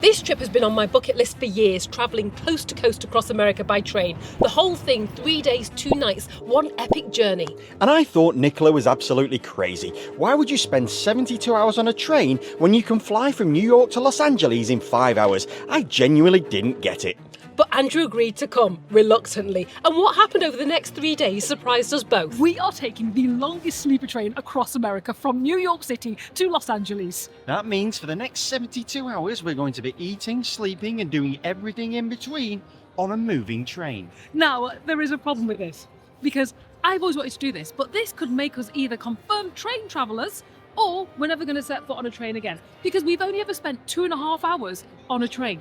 This trip has been on my bucket list for years, travelling coast to coast across America by train. The whole thing, 3 days, 2 nights, one epic journey. And I thought Nicola was absolutely crazy. Why would you spend 72 hours on a train when you can fly from New York to Los Angeles in 5 hours? I genuinely didn't get it. But Andrew agreed to come, reluctantly. And what happened over the next 3 days surprised us both. We are taking the longest sleeper train across America from New York City to Los Angeles. That means for the next 72 hours we're going to be eating, sleeping and doing everything in between on a moving train. Now, there is a problem with this, because I've always wanted to do this, but this could make us either confirmed train travellers or we're never going to set foot on a train again, because we've only ever spent 2.5 hours on a train.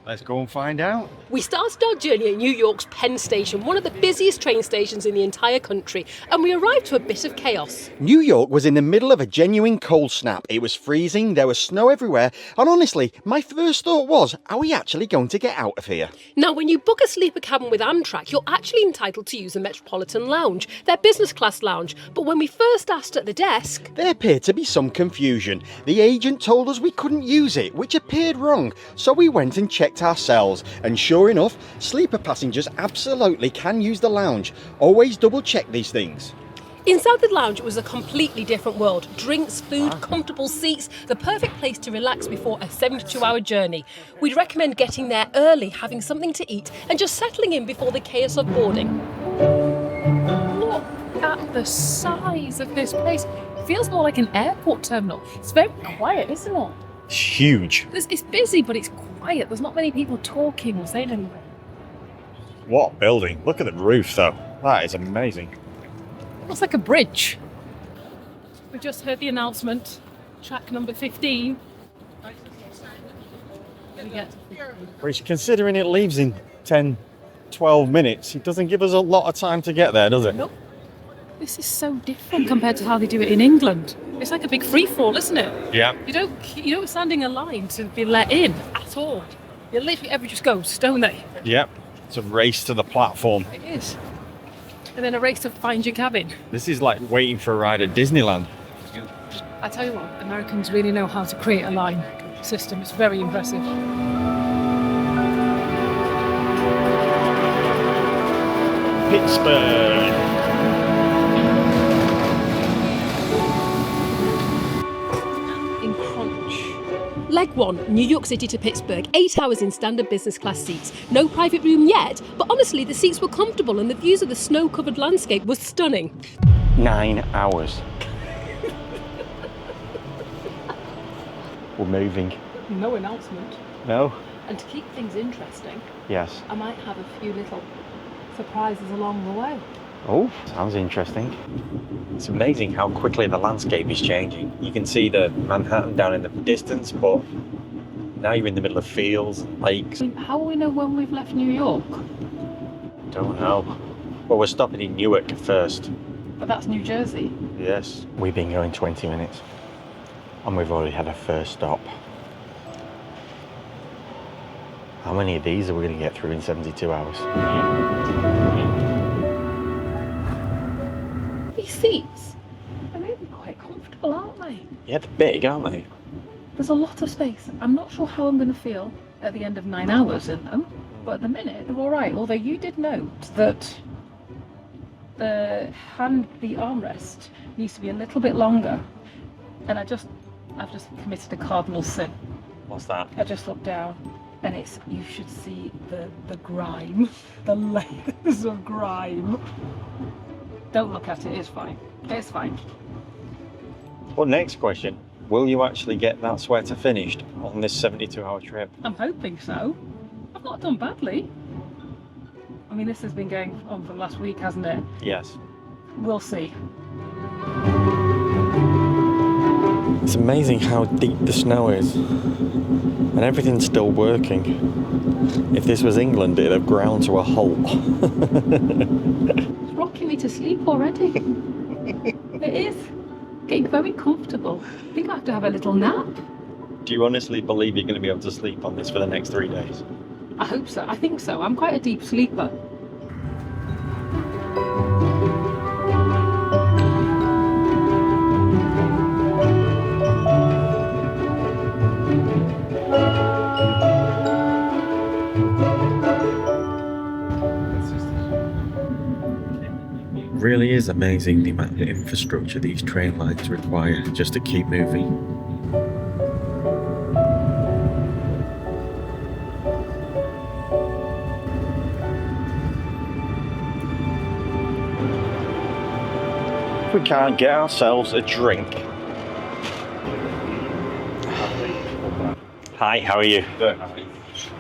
Let's go and find out. We started our journey at New York's Penn Station, one of the busiest train stations in the entire country, and we arrived to a bit of chaos. New York was in the middle of a genuine cold snap. It was freezing, there was snow everywhere, and honestly, my first thought was, are we actually going to get out of here? Now, when you book a sleeper cabin with Amtrak, you're actually entitled to use the Metropolitan Lounge, their business class lounge. But when we first asked at the desk, there appeared to be some confusion. The agent told us we couldn't use it, which appeared wrong, so we went and checked ourselves, and sure enough, sleeper passengers absolutely can use the lounge. Always double check these things. Inside the lounge, it was a completely different world. Drinks, food, comfortable seats, the perfect place to relax before a 72-hour journey. We'd recommend getting there early, having something to eat, and just settling in before the chaos of boarding. Look at the size of this place. It feels more like an airport terminal. It's very quiet, isn't it? It's huge. It's busy, but it's quiet. There's not many people talking or saying anything. What a building. Look at the roof though. That is amazing. Looks like a bridge. We just heard the announcement. Track number 15. Which, considering it leaves in 10, 12 minutes, it doesn't give us a lot of time to get there, does it? Nope. This is so different compared to how they do it in England. It's like a big free-for-all, isn't it? Yeah. You don't stand in a line to be let in at all. You literally everyone just goes, don't they? Yep. It's a race to the platform. It is. And then a race to find your cabin. This is like waiting for a ride at Disneyland. I tell you what, Americans really know how to create a line system. It's very impressive. Pittsburgh. in crunch. Leg 1, New York City to Pittsburgh, 8 hours in standard business class seats. No private room yet, but honestly the seats were comfortable and the views of the snow-covered landscape was stunning. 9 hours. We're moving. No announcement. No? And to keep things interesting, Yes. I might have a few little surprises along the way. Oh, sounds interesting. It's amazing how quickly the landscape is changing. You can see the Manhattan down in the distance, but now you're in the middle of fields and lakes. How will we know when we've left New York? Don't know. Well, we're stopping in Newark first. But that's New Jersey. Yes. We've been going 20 minutes and we've already had a first stop. How many of these are we going to get through in 72 hours? These seats are really quite comfortable, aren't they? Yeah, they're big, aren't they? There's a lot of space. I'm not sure how I'm going to feel at the end of 9 hours in them, but at the minute they're all right. Although you did note that the armrest needs to be a little bit longer, and I've just committed a cardinal sin. What's that? I just looked down, and you should see the grime, the layers of grime. Don't look at it. It's fine. It's fine. Well, next question. Will you actually get that sweater finished on this 72-hour trip? I'm hoping so. I've not done badly. I mean, this has been going on for the last week, hasn't it? Yes. We'll see. It's amazing how deep the snow is. And everything's still working. If this was England, it'd have ground to a halt. It's rocking me to sleep already. It is. Getting very comfortable. I think I have to have a little nap. Do you honestly believe you're going to be able to sleep on this for the next 3 days? I hope so. I think so. I'm quite a deep sleeper. really is amazing the amount of infrastructure these train lines require just to keep moving. We can't get ourselves a drink. Hi, how are you?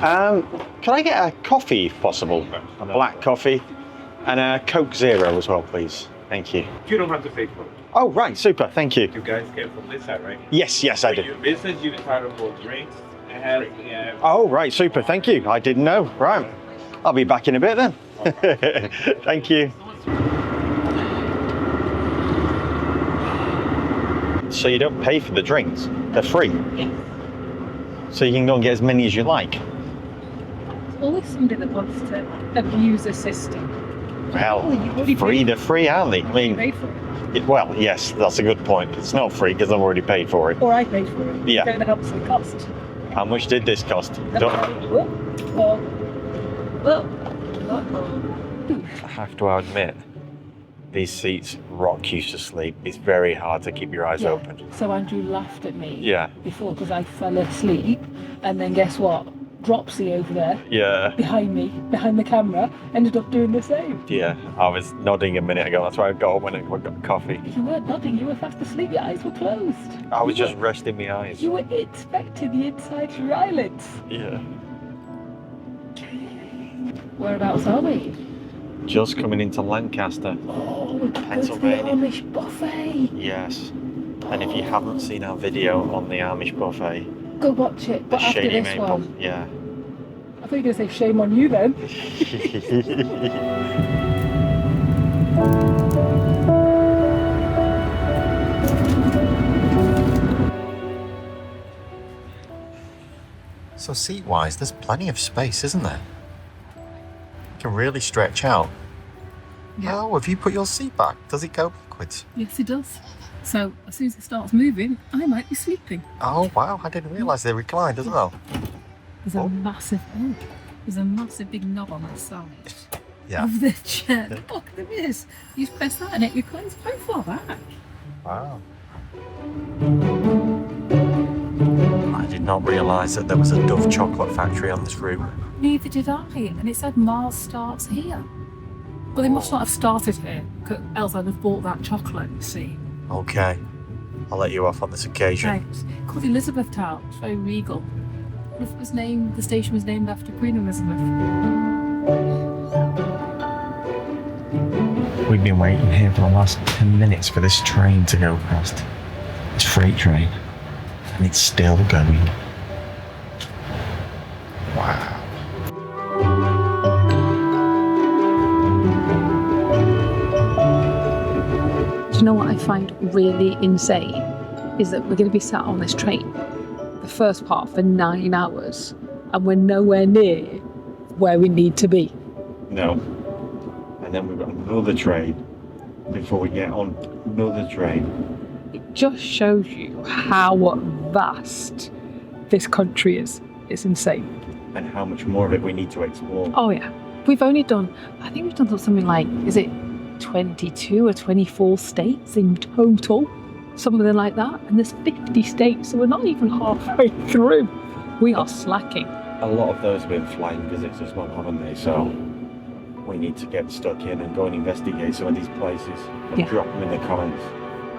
Can I get a coffee if possible? A black coffee and a Coke Zero as well, please. Thank you. You don't have to pay for it. Oh, right, super, thank you. You guys get from this side, right? Yes, I For do. your business, you can try to both drinks. Oh, right, super, thank you. I didn't know. Right, I'll be back in a bit then. Thank you. So you don't pay for the drinks? They're free? Yeah. So you can go and get as many as you like? Always somebody that wants to abuse a system. Well, you already free, paid- they're free, aren't they? I mean, Paid for it. well, yes, that's a good point. It's not free because I've already paid for it. Or I paid for it. Yeah. Don't know how much it cost. How much did this cost? I have to admit, these seats rock you to sleep. It's very hard to keep your eyes open. So Andrew laughed at me Yeah. before because I fell asleep, and then guess what? Dropsy over there Yeah, behind me, behind the camera, ended up doing the same. yeah. I was nodding a minute ago. That's why I got up when I got coffee. You weren't nodding, you were fast asleep, your eyes were closed. I was just resting my eyes. You were inspecting the inside of your eyelids. Yeah. Whereabouts are we? Just coming into Lancaster. Oh, we're going to the Pennsylvania. Amish buffet. Yes. And if you haven't seen our video on the Amish buffet, Go watch it, the but after Shady this Maple, one. yeah. I thought you were going to say shame on you then. So seat-wise, there's plenty of space, isn't there? You can really stretch out. Yeah. Oh, if you put your seat back, does it go backwards? Yes, it does. So as soon as it starts moving, I might be sleeping. Oh, wow, I didn't realise they reclined as well. There's a massive big knob on the side Yeah. of the chair. Look, there is. You press that and it reclines quite far back. Wow. I did not realise that there was a Dove chocolate factory on this route. Neither did I, and it said Mars starts here. Well, they must not have started here, 'cause else I'd have bought that chocolate, you see. Okay, I'll let you off on this occasion. Right. Called Elizabeth Town. It's very regal. The station was named after Queen Elizabeth. We've been waiting here for the last 10 minutes for this train to go past. This freight train. And it's still going. Wow. Do you know what I find really insane? Is that we're going to be sat on this train, the first part, for 9 hours, and we're nowhere near where we need to be. No. And then we've got another train before we get on another train. It just shows you how vast this country is. It's insane. And how much more of it we need to explore. Oh yeah. I think we've done something like, is it 22 or 24 states in total? Something like that. And there's 50 states, so we're not even halfway through. We are slacking. A lot of those have been flying visits as well, haven't they? So we need to get stuck in and go and investigate some of these places. And Yeah. drop them in the comments.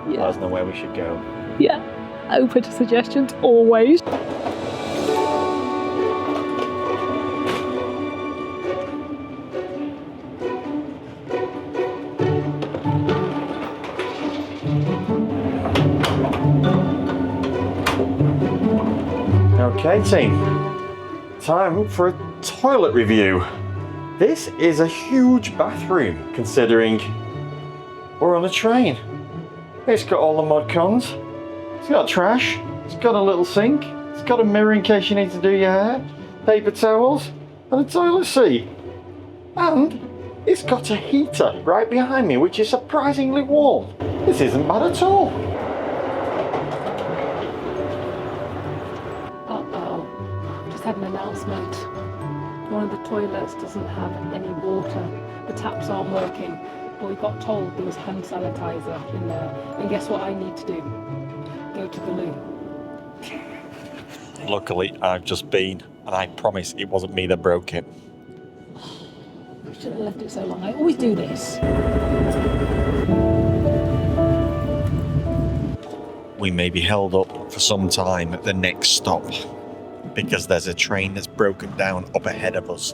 Let us know where we should go. Yeah. Open to suggestions always. Okay, team. Time for a toilet review. This is a huge bathroom, considering we're on a train. It's got all the mod cons. It's got trash. It's got a little sink. It's got a mirror in case you need to do your hair, paper towels, and a toilet seat. And it's got a heater right behind me, which is surprisingly warm. This isn't bad at all. Uh-oh. Just had an announcement. One of the toilets doesn't have any water. The taps aren't working. but we got told there was hand sanitizer in there. And guess what I need to do? Go to the loo. Luckily, I've just been, and I promise it wasn't me that broke it. I shouldn't have left it so long. I always do this. We may be held up for some time at the next stop because there's a train that's broken down up ahead of us.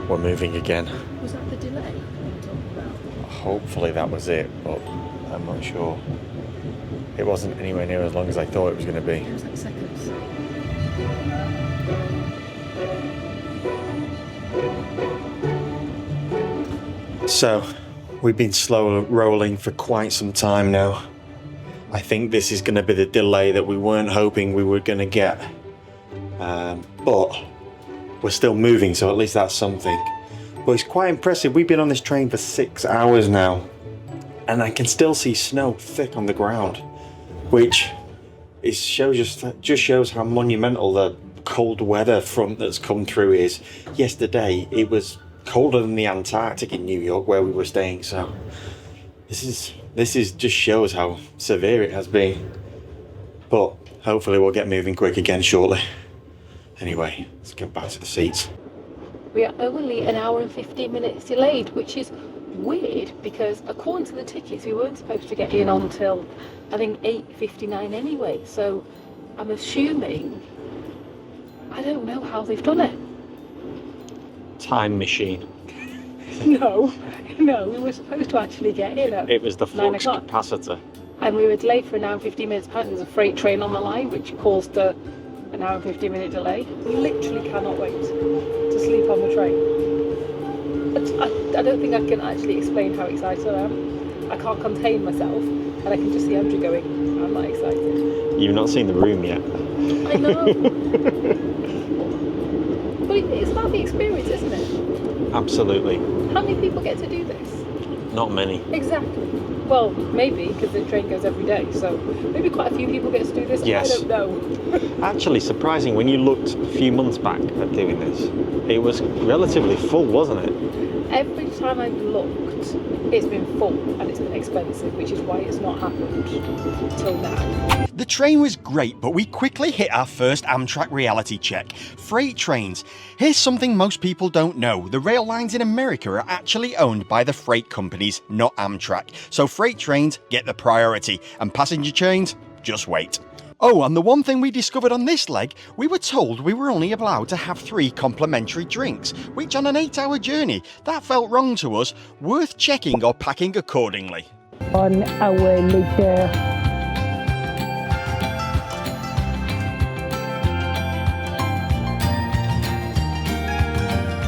We're moving again. Was that the delay you were talking about? Hopefully that was it, but I'm not sure. It wasn't anywhere near as long as I thought it was going to be. It was like seconds. So, we've been slow rolling for quite some time now. I think this is going to be the delay that we weren't hoping we were going to get. But we're still moving, so at least that's something. But it's quite impressive. We've been on this train for 6 hours now, and I can still see snow thick on the ground, which just shows how monumental the cold weather front that's come through is. Yesterday, it was colder than the Antarctic in New York where we were staying, so this is just shows how severe it has been. But hopefully we'll get moving quick again shortly. Anyway, let's get back to the seats. We are only an hour and 15 minutes delayed, which is weird because according to the tickets we weren't supposed to get in until I think 8:59 anyway, so I'm assuming, I don't know how they've done it. Time machine. No, we were supposed to actually get in at It was the 9 flux o'clock. capacitor. And we were delayed for an hour and 15 minutes. Apparently there's a freight train on the line which caused an hour and 15 minute delay. We literally cannot wait to sleep on the train. I don't think I can actually explain how excited I am. I can't contain myself, and I can just see Andrew going, I'm not excited. You've not seen the room yet. I know. But it's about the experience, isn't it? Absolutely. How many people get to do this? Not many. Exactly. Well, maybe, because the train goes every day, so maybe quite a few people get to do this. Yes. I don't know. Actually, surprising, when you looked a few months back at doing this, it was relatively full, wasn't it? Every time I've looked, it's been full and it's been expensive, which is why it's not happened till now. The train was great, but we quickly hit our first Amtrak reality check. Freight trains. Here's something most people don't know. The rail lines in America are actually owned by the freight companies, not Amtrak. So freight trains get the priority, and passenger trains just wait. Oh, and the one thing we discovered on this leg, we were told we were only allowed to have 3 complimentary drinks, which on an 8-hour journey, that felt wrong to us, worth checking or packing accordingly. 1 hour later.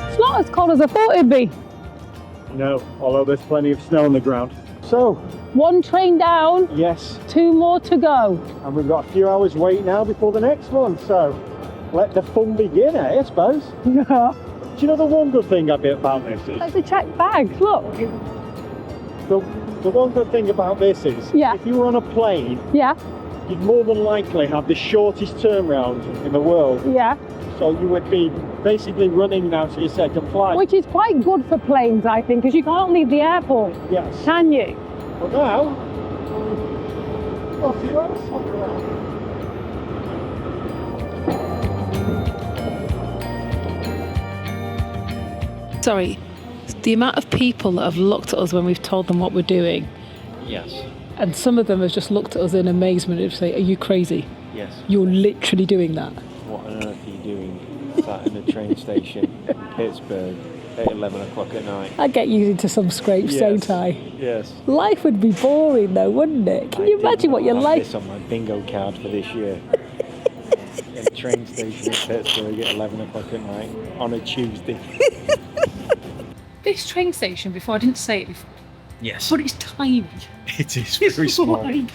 It's not as cold as I thought it'd be. No, although there's plenty of snow on the ground. So, 1 train down, yes, 2 more to go. and we've got a few hours wait now before the next one, so let the fun begin, I suppose. Yeah. Do you know the one good thing about this is? Like the checked bags, look. The one good thing about this is, Yeah. if you were on a plane, Yeah, you'd more than likely have the shortest turnaround in the world. yeah. So you would be basically running now to your second flight. Which is quite good for planes, I think, because you can't leave the airport, Yes. can you? But now, off you go. Sorry, the amount of people that have looked at us when we've told them what we're doing, Yes. and some of them have just looked at us in amazement and say, are you crazy? Yes. You're literally doing that. What on earth are you doing sat in a train station in Pittsburgh at 11 o'clock at night? I get you into some scrapes, Yes. don't I? Yes. Life would be boring though, wouldn't it? Can you imagine what your life... This on my bingo card for this year. In a train station in Pittsburgh at 11 o'clock at night on a Tuesday. This train station, before I didn't say it before, Yes. But it's tiny. It is It's very small. like-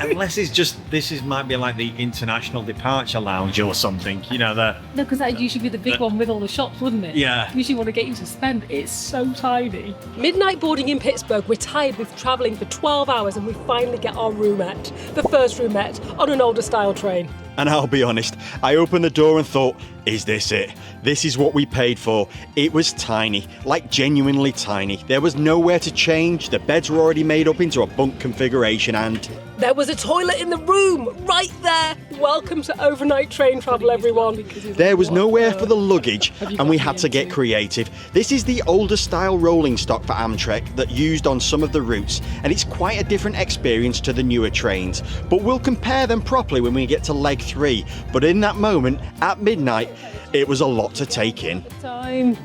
Unless it's just, might be like the international departure lounge or something, you know, No, because that'd usually be the big one with all the shops, wouldn't it? Yeah. Usually want to get you to spend. It's so tiny. Midnight boarding in Pittsburgh, we're tired with travelling for 12 hours and we finally get our roomette. The first roomette on an older style train. And I'll be honest, I opened the door and thought, is this it? This is what we paid for. It was tiny, like genuinely tiny. There was nowhere to change. The beds were already made up into a bunk configuration and... There was a toilet in the room, right there. Welcome to overnight train travel, everyone. There was nowhere for the luggage and we had to get creative. This is the older style rolling stock for Amtrak that used on some of the routes, and it's quite a different experience to the newer trains. But we'll compare them properly when we get to leg 3. But in that moment, at midnight, it was a lot to take in. Time.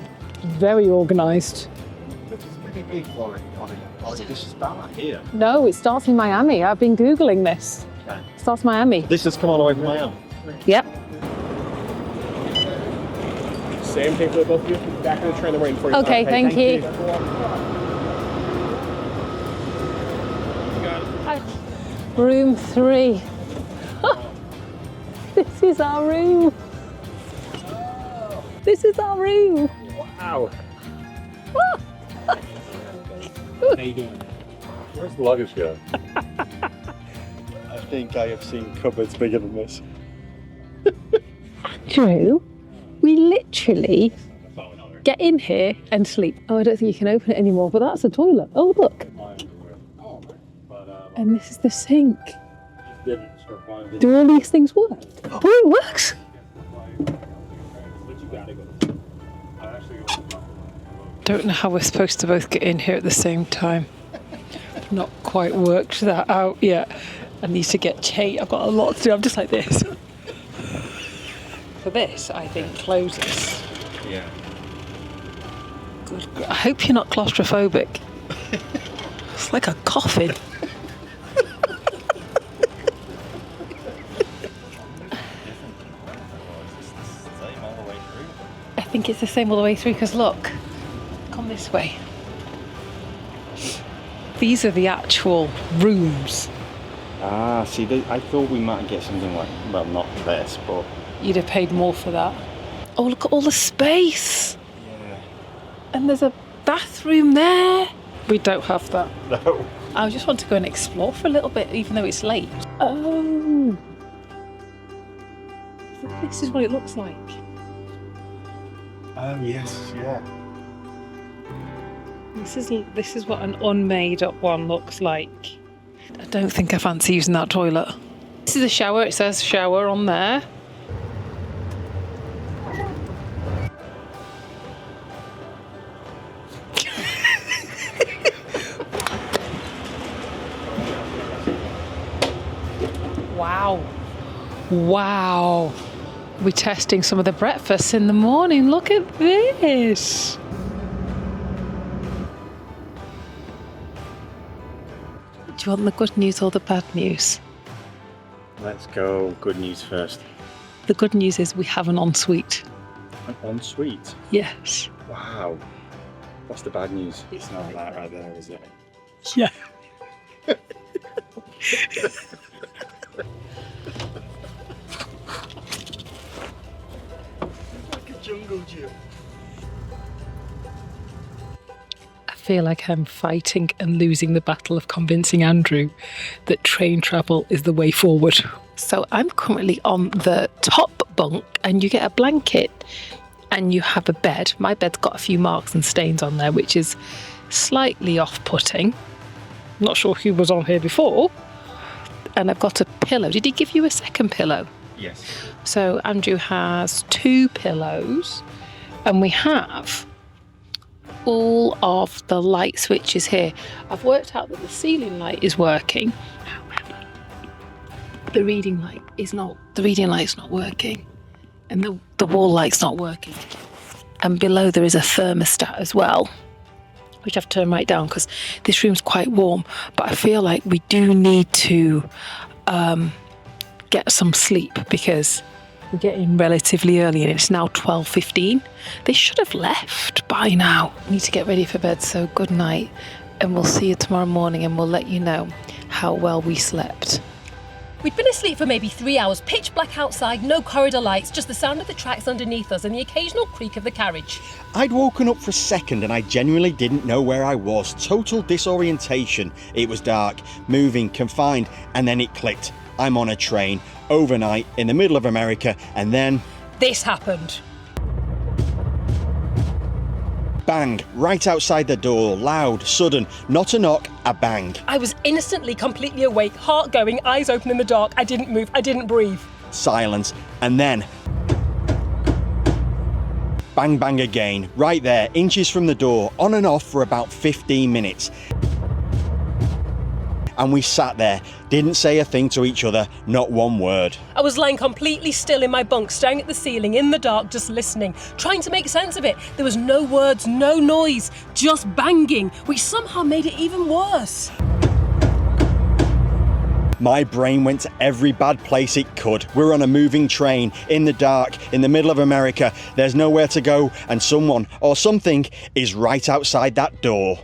Very organised. This is about here. No, it starts in Miami. I've been Googling this. Okay. It starts in Miami. This has come all the way from Miami. Yep. Same thing for the both of you. Back in the train, they're waiting for you. Okay, thank you. Room 3. This is our room. This is our room. Wow. How you doing? Where's the luggage go? I think I have seen cupboards bigger than this. Drew, we literally get in here and sleep. Oh, I don't think you can open it anymore, but that's a toilet. Oh, look. And this is the sink. Do all these things work? Oh, it works. Don't know how we're supposed to both get in here at the same time. Not quite worked that out yet. I need to get changed. I've got a lot to do. I'm just like this. So this, I think, closes. Yeah. Good. I hope you're not claustrophobic. It's like a coffin. I think it's the same all the way through because look, come this way. These are the actual rooms. Ah, see, I thought we might get something like, well, not this, but... You'd have paid more for that. Oh, look at all the space. Yeah. And there's a bathroom there. We don't have that. No. I just want to go and explore for a little bit, even though it's late. Oh. This is what it looks like. Oh, yes, yeah. This is what an unmade up one looks like. I don't think I fancy using that toilet. This is a shower. It says shower on there. Wow. Wow. We're testing some of the breakfasts in the morning. Look at this. Do you want the good news or the bad news? Let's go. Good news first. The good news is we have an ensuite. An ensuite? Yes. Wow. What's the bad news? It's not that right there, is it? Yeah. Like a jungle gym. I feel like I'm fighting and losing the battle of convincing Andrew that train travel is the way forward. So I'm currently on the top bunk and you get a blanket and you have a bed. My bed's got a few marks and stains on there, which is slightly off-putting. I'm not sure who was on here before. And I've got a pillow. Did he give you a second pillow? Yes. So Andrew has 2 pillows and we have all of the light switches here. I've worked out that the ceiling light is working. However, the reading light's not working. And the wall light's not working. And below there is a thermostat as well, which I've turned right down because this room's quite warm. But I feel like we do need to get some sleep because we're getting relatively early and it's now 12:15. They should have left by now. We need to get ready for bed, so good night. and we'll see you tomorrow morning and we'll let you know how well we slept. We'd been asleep for maybe 3 hours, pitch black outside, no corridor lights, just the sound of the tracks underneath us and the occasional creak of the carriage. I'd woken up for a second and I genuinely didn't know where I was. Total disorientation. It was dark, moving, confined, and then it clicked. I'm on a train, overnight, in the middle of America, and then... This happened. Bang, right outside the door, loud, sudden, not a knock, a bang. I was instantly completely awake, heart going, eyes open in the dark. I didn't move, I didn't breathe. Silence, and then... Bang, bang again, right there, inches from the door, on and off for about 15 minutes. And we sat there, didn't say a thing to each other, not one word. I was lying completely still in my bunk, staring at the ceiling in the dark, just listening, trying to make sense of it. There was no words, no noise, just banging, which somehow made it even worse. My brain went to every bad place it could. We're on a moving train, in the dark, in the middle of America. There's nowhere to go, and someone or something is right outside that door.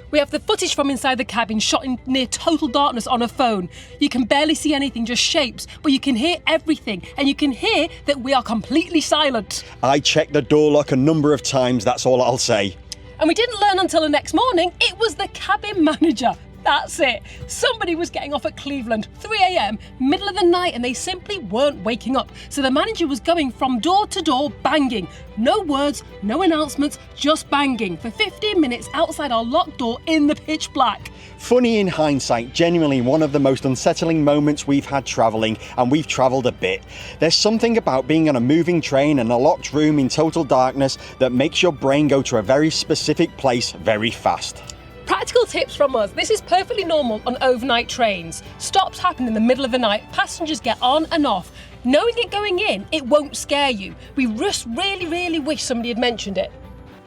We have the footage from inside the cabin shot in near total darkness on a phone. You can barely see anything, just shapes, but you can hear everything, and you can hear that we are completely silent. I checked the door lock a number of times, that's all I'll say. And we didn't learn until the next morning it was the cabin manager. That's it. Somebody was getting off at Cleveland, 3 a.m, middle of the night, and they simply weren't waking up. So the manager was going from door to door banging. No words, no announcements, just banging for 15 minutes outside our locked door in the pitch black. Funny in hindsight, genuinely one of the most unsettling moments we've had travelling, and we've travelled a bit. There's something about being on a moving train and a locked room in total darkness that makes your brain go to a very specific place very fast. Practical tips from us. This is perfectly normal on overnight trains. Stops happen in the middle of the night. Passengers get on and off. Knowing it going in, it won't scare you. We just really wish somebody had mentioned it.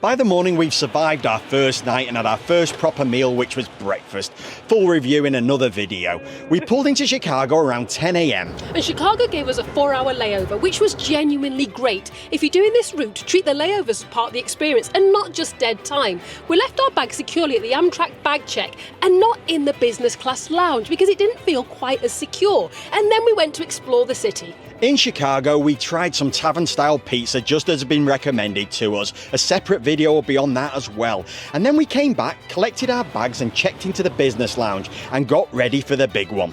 By the morning, we've survived our first night and had our first proper meal, which was breakfast. Full review in another video. We pulled into Chicago around 10 a.m. And Chicago gave us a 4-hour layover, which was genuinely great. If you're doing this route, treat the layovers as part of the experience and not just dead time. We left our bags securely at the Amtrak bag check and not in the business class lounge because it didn't feel quite as secure. And then we went to explore the city. In Chicago, we tried some tavern-style pizza just as had been recommended to us. A separate video will be on that as well. And then we came back, collected our bags and checked into the business lounge and got ready for the big one.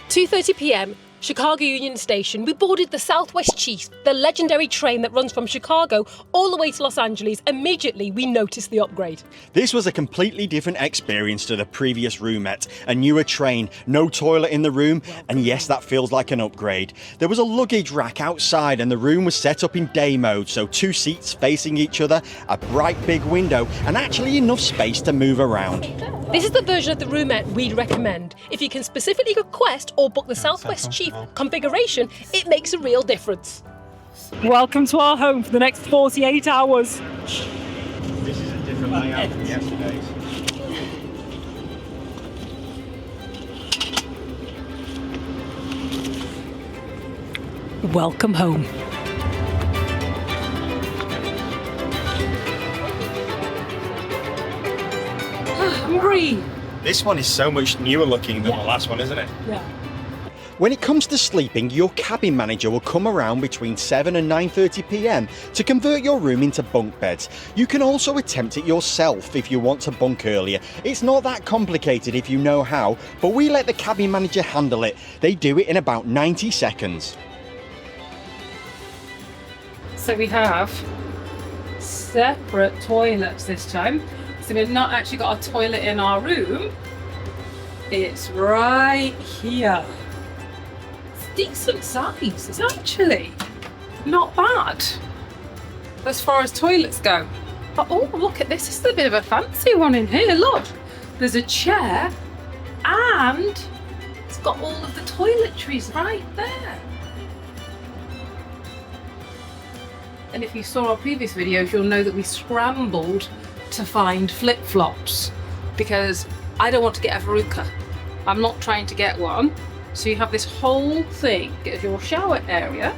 2:30 p.m, Chicago Union Station. We boarded the Southwest Chief, the legendary train that runs from Chicago all the way to Los Angeles. Immediately, we noticed the upgrade. This was a completely different experience to the previous roomette. A newer train, no toilet in the room, and yes, that feels like an upgrade. There was a luggage rack outside and the room was set up in day mode, so 2 seats facing each other, a bright big window, and actually enough space to move around. This is the version of the roomette we'd recommend. If you can specifically request or book the Southwest Chief configuration, it makes a real difference. Welcome to our home for the next 48 hours. This is a different layout from yesterday's. Welcome home. Hungry. This one is so much newer looking than the last one, isn't it? Yeah. When it comes to sleeping, your cabin manager will come around between 7 and 9:30 p.m. to convert your room into bunk beds. You can also attempt it yourself if you want to bunk earlier. It's not that complicated if you know how, but we let the cabin manager handle it. They do it in about 90 seconds. So we have separate toilets this time. So we've not actually got a toilet in our room. It's right here. It's decent size. It's actually not bad as far as toilets go. But oh, look at this. This is a bit of a fancy one in here. Look, there's a chair and it's got all of the toiletries right there. And if you saw our previous videos, you'll know that we scrambled to find flip-flops because I don't want to get a verruca. I'm not trying to get one. So you have this whole thing as your shower area,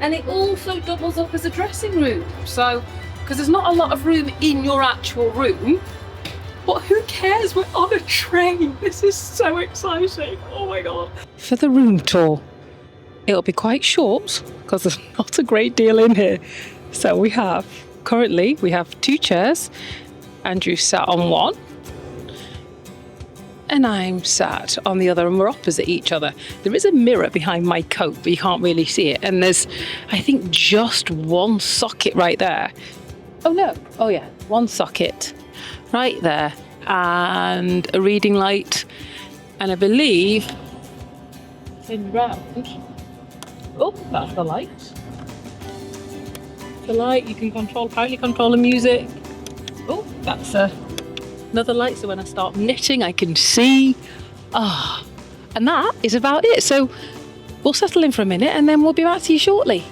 and it also doubles up as a dressing room. So, because there's not a lot of room in your actual room, But who cares? We're on a train. This is so exciting. Oh my God. For the room tour, it'll be quite short because there's not a great deal in here. So currently we have 2 chairs. Andrew sat on one and I'm sat on the other, and we're opposite each other. There is a mirror behind my coat, but you can't really see it. And there's, I think, just one socket right there. Oh no, oh yeah, one socket right there, and a reading light, and I believe in round. Oh, that's the light. The light you can control, apparently control the music. Oh, that's another light, so when I start knitting I can see. And that is about it. So we'll settle in for a minute and then we'll be back to you shortly.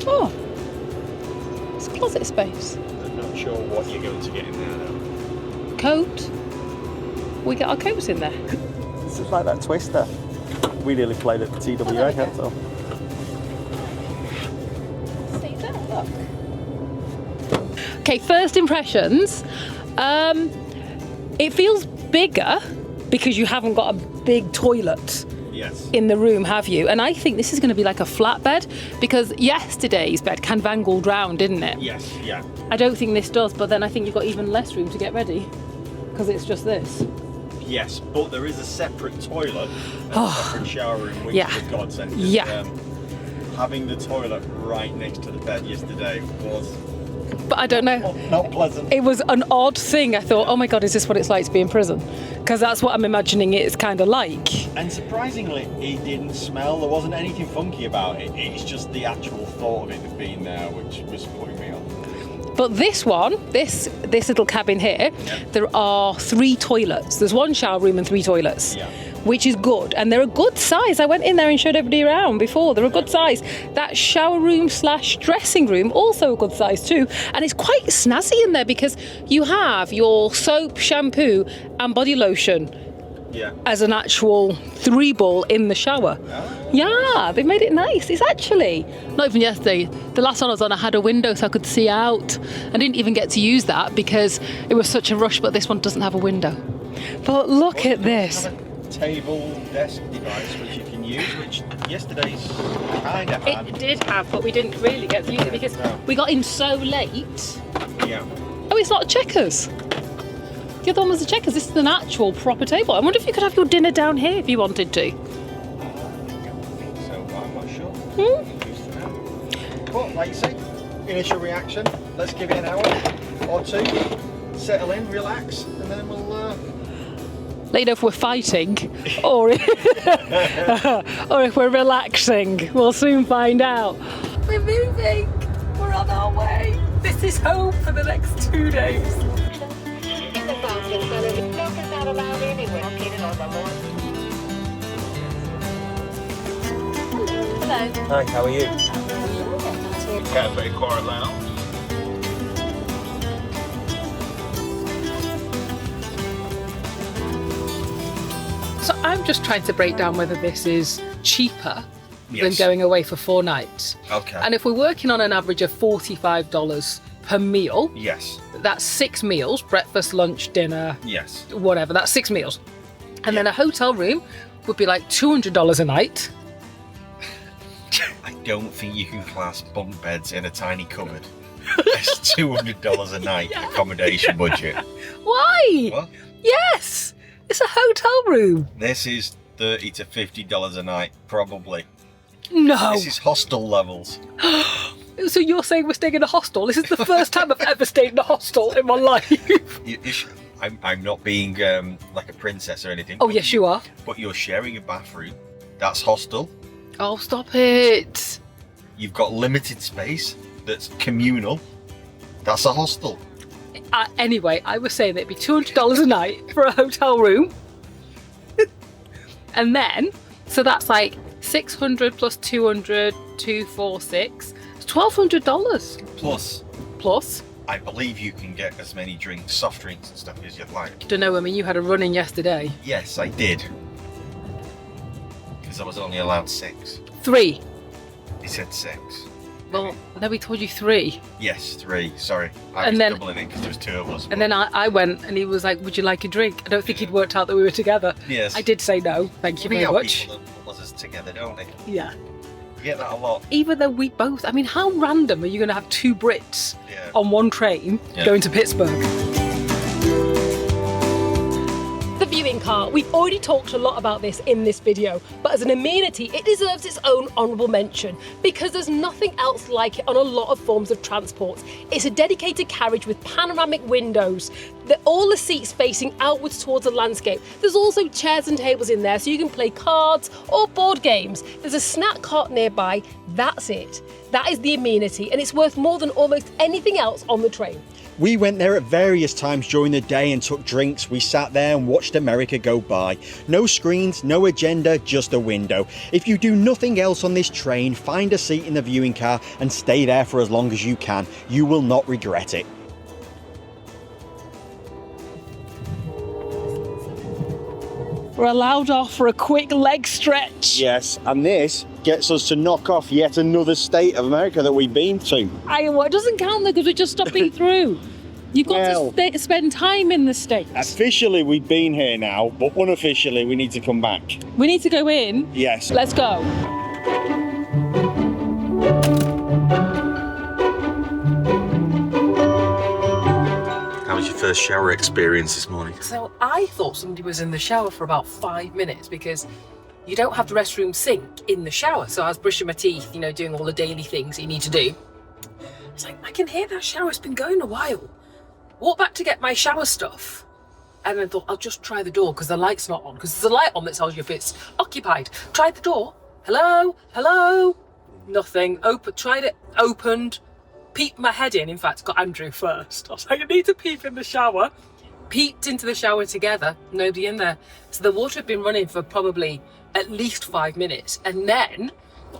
Oh, it's closet space. I'm not sure what you're going to get in there though. Coat. We get our coats in there. This is like that Twister. We nearly played at the TWA Council. See that? Look. Okay, first impressions. It feels bigger because you haven't got a big toilet Yes. in the room, have you? And I think this is going to be like a flatbed, because yesterday's bed kind of angled round, didn't it? Yes, yeah. I don't think this does, but then I think you've got even less room to get ready because it's just this. Yes, but there is a separate toilet and a separate shower room, which Yeah. is a godsend. Yeah. Having the toilet right next to the bed yesterday was But I don't know. not pleasant. It was an odd thing. I thought, oh my God, is this what it's like to be in prison? Because that's what I'm imagining it's kind of like. And surprisingly, it didn't smell. There wasn't anything funky about it. It's just the actual thought of it being there which was putting me off. But this one, this little cabin here, there are 3 toilets. There's 1 shower room and 3 toilets, Yeah. which is good. And they're a good size. I went in there and showed everybody around before. They're a good size. That shower room / dressing room, also a good size too. And it's quite snazzy in there because you have your soap, shampoo and body lotion Yeah. as an actual 3-ball in the shower. Yeah, they've made it nice. It's actually, not even yesterday, the last one I was on, I had a window so I could see out. I didn't even get to use that because it was such a rush, but this one doesn't have a window. But look at this. Table desk device which you can use, which yesterday's kind of had. It did have, but we didn't really get to use it because we got in so late. Yeah. Oh, it's not Checkers. The other one was a Checkers. This is an actual proper table. I wonder if you could have your dinner down here if you wanted to. So I'm not sure. Hmm? Used to know. But like you say, initial reaction. Let's give it an hour or 2, settle in, relax, and then we'll. Let you know if we're fighting or or if we're relaxing. We'll soon find out. We're moving. We're on our way. This is home for the next 2 days. Hello. Hi, how are you? Cafe Car Lounge. So I'm just trying to break down whether this is cheaper than Yes. going away for 4 nights. Okay. And if we're working on an average of $45 per meal, Yes. that's 6 meals, breakfast, lunch, dinner, Yes. whatever, that's 6 meals. And then a hotel room would be like $200 a night. I don't think you can class bunk beds in a tiny cupboard. It's $200 a night accommodation budget. Why? What? Yes, it's a hotel room. This is $30 to $50 a night, probably. No. This is hostel levels. So you're saying we're staying in a hostel? This is the first time I've ever stayed in a hostel in my life. I'm not being like a princess or anything. Oh, yes, you are. But you're sharing a bathroom. That's hostel. Oh, stop it. You've got limited space. That's communal. That's a hostel. Anyway, I was saying that it'd be $200 a night for a hotel room. And then, so that's like 600 plus 200, 246. It's $1,200. Plus. I believe you can get as many drinks, soft drinks and stuff as you'd like. Don't know, I mean, you had a run-in yesterday. Yes, I did. Because I was only allowed 6. 3. He said 6. Well, no, we told you 3. Yes, 3. Sorry. I And was then- doubling it because there was 2 of us. And then I went and he was like, would you like a drink? I don't think he'd worked out that we were together. Yes. I did say no, thank you We very have much. people that put us together, don't they? Yeah. You get that a lot. Even though we both, I mean, how random are you going to have 2 Brits Yeah. on one train going to Pittsburgh? The viewing car. We've already talked a lot about this in this video, but as an amenity, it deserves its own honourable mention because there's nothing else like it on a lot of forms of transport. It's a dedicated carriage with panoramic windows, all the seats facing outwards towards the landscape. There's also chairs and tables in there so you can play cards or board games. There's a snack cart nearby. That's it. That is the amenity, and it's worth more than almost anything else on the train. We went there at various times during the day and took drinks. We sat there and watched America go by. No screens, no agenda, just a window. If you do nothing else on this train, find a seat in the viewing car and stay there for as long as you can. You will not regret it. We're allowed off for a quick leg stretch. Yes, and this gets us to knock off yet another state of America that we've been to. It doesn't count though because we just stopped being through. You've got Well- to spend time in the States. Officially, we've been here now, but unofficially, we need to come back. We need to go in. Yes. Let's go. How was your first shower experience this morning? So I thought somebody was in the shower for about 5 minutes because you don't have the restroom sink in the shower. So I was brushing my teeth, doing all the daily things you need to do. It's like, I can hear that shower's been going a while. Walked back to get my shower stuff and then thought, I'll just try the door because the light's not on. Because there's a light on that tells you if it's occupied. Tried the door. Hello? Hello? Nothing. Tried it. Opened. Peeped my head in fact, got Andrew first. I was like, I need to peep in the shower. Peeped into the shower together, nobody in there. So the water had been running for probably at least 5 minutes. And then,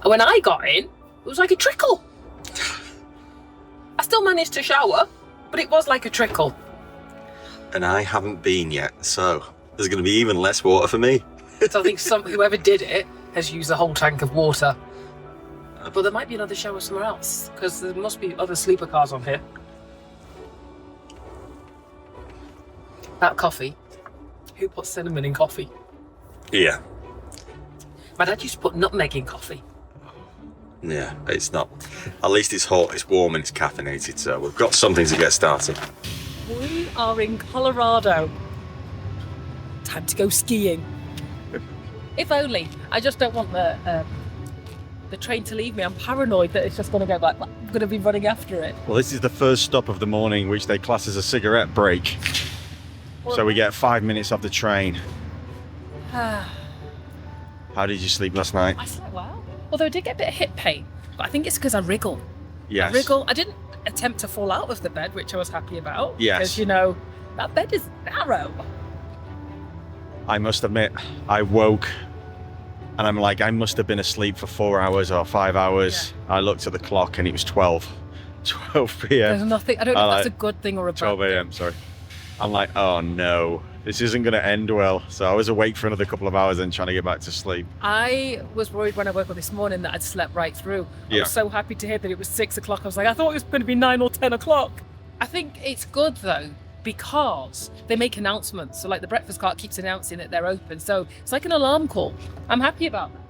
when I got in, it was like a trickle. I still managed to shower, but it was like a trickle. And I haven't been yet, so there's going to be even less water for me. So I think whoever did it has used the whole tank of water. But there might be another shower somewhere else, because there must be other sleeper cars on here. That coffee. Who puts cinnamon in coffee? Yeah. My dad used to put nutmeg in coffee. Yeah, it's not. At least it's hot, it's warm, and it's caffeinated, so we've got something to get started. We are in Colorado. Time to go skiing. If only. I just don't want the train to leave me. I'm paranoid that it's just going to go like, I'm going to be running after it. Well, this is the first stop of the morning, which they class as a cigarette break. So we get 5 minutes off the train. How did you sleep last night? I slept well. Although I did get a bit of hip pain, but I think it's because I wriggle. Yes. I didn't attempt to fall out of the bed, which I was happy about. Yes. Because, that bed is narrow. I must admit, I woke and I'm like, I must have been asleep for 4 hours or 5 hours. Yeah. I looked at the clock and it was 12 p.m. There's nothing, I don't know if that's a good thing or a bad 12 thing. a.m., sorry. I'm like, oh no, this isn't going to end well. So I was awake for another couple of hours and trying to get back to sleep. I was worried when I woke up this morning that I'd slept right through. I was so happy to hear that it was 6 o'clock. I was like, I thought it was going to be 9 or 10 o'clock. I think it's good though, because they make announcements. So like the breakfast cart keeps announcing that they're open. So it's like an alarm call. I'm happy about that.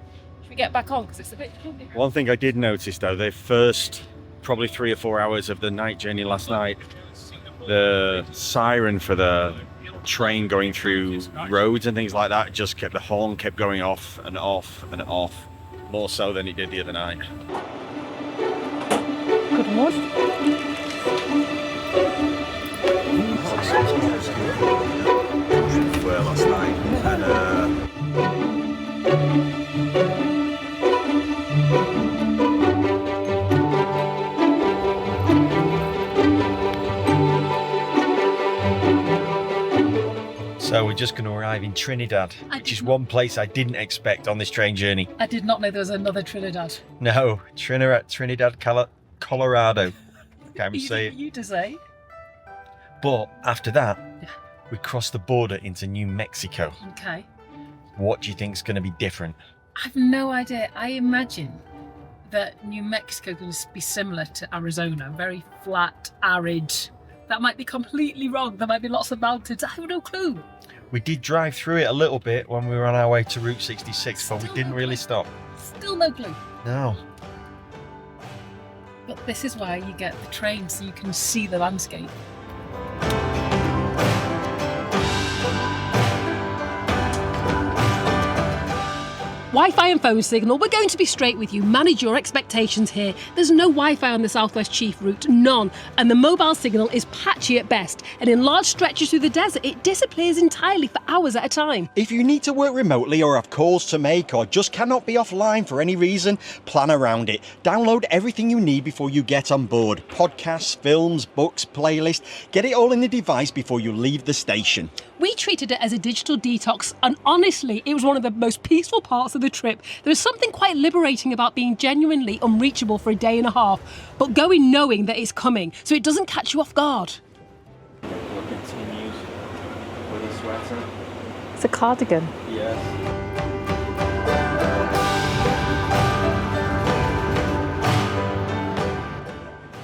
Should we get back on? Because it's a bit chilly. One thing I did notice though, the first probably 3 or 4 hours of the night journey last night, the siren for the train going through roads and things like that, the horn kept going off and off and off, more so than it did the other night. Good morning. Well, last night, and so we're just going to arrive in Trinidad, which is one place I didn't expect on this train journey. I did not know there was another Trinidad. No, Trinidad, Colorado. Can't even say it. You to say. But after that, we crossed the border into New Mexico. Okay. What do you think is going to be different? I've no idea. I imagine that New Mexico is going to be similar to Arizona, very flat, arid. That might be completely wrong. There might be lots of mountains. I have no clue. We did drive through it a little bit when we were on our way to Route 66, but we Still didn't no really clue. stop. Still no clue. No. But this is why you get the train, so you can see the landscape. Wi-Fi and phone signal, we're going to be straight with you. Manage your expectations here. There's no Wi-Fi on the Southwest Chief route, none. And the mobile signal is patchy at best. And in large stretches through the desert, it disappears entirely for hours at a time. If you need to work remotely or have calls to make or just cannot be offline for any reason, plan around it. Download everything you need before you get on board. Podcasts, films, books, playlists. Get it all in the device before you leave the station. We treated it as a digital detox, and honestly, it was one of the most peaceful parts of the trip. There is something quite liberating about being genuinely unreachable for a day and a half, but going knowing that it's coming, so it doesn't catch you off guard. Continues with a sweater. It's a cardigan. Yes.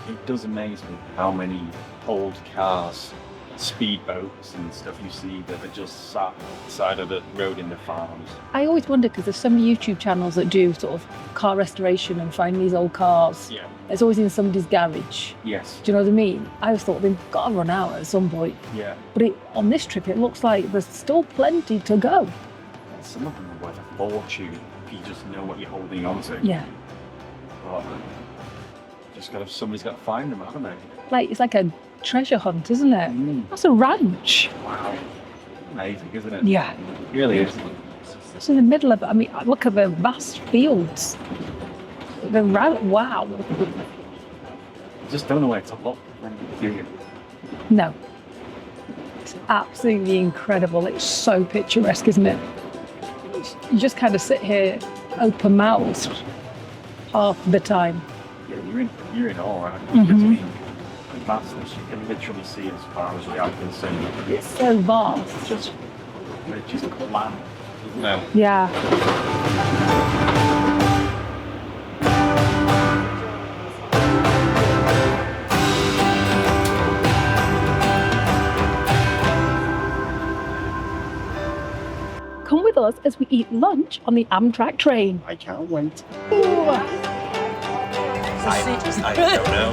It does amaze me how many old cars, speedboats and stuff you see that are just sat on the side of the road in the farms. I always wonder, because there's some YouTube channels that do sort of car restoration and find these old cars. Yeah. It's always in somebody's garage. Yes. Do you know what I mean? I always thought they've got to run out at some point. Yeah. But on this trip, it looks like there's still plenty to go. Some of them are worth a fortune if you just know what you're holding on to. Yeah. But somebody's got to find them, haven't they? Like, it's like a treasure hunt, isn't it? That's a ranch. Wow. Amazing, isn't it? Yeah. It really is. It's in the middle of it. I mean, look at the vast fields. Wow. You just don't know where to look when you do it. No. It's absolutely incredible. It's so picturesque, isn't it? You just kind of sit here open mouthed half the time. Yeah, you're in awe, aren't you? Mhm. The vastness, you can literally see as far as the eye can see. It's so vast. Just land. No. Yeah. Come with us as we eat lunch on the Amtrak train. I can't wait. I don't know.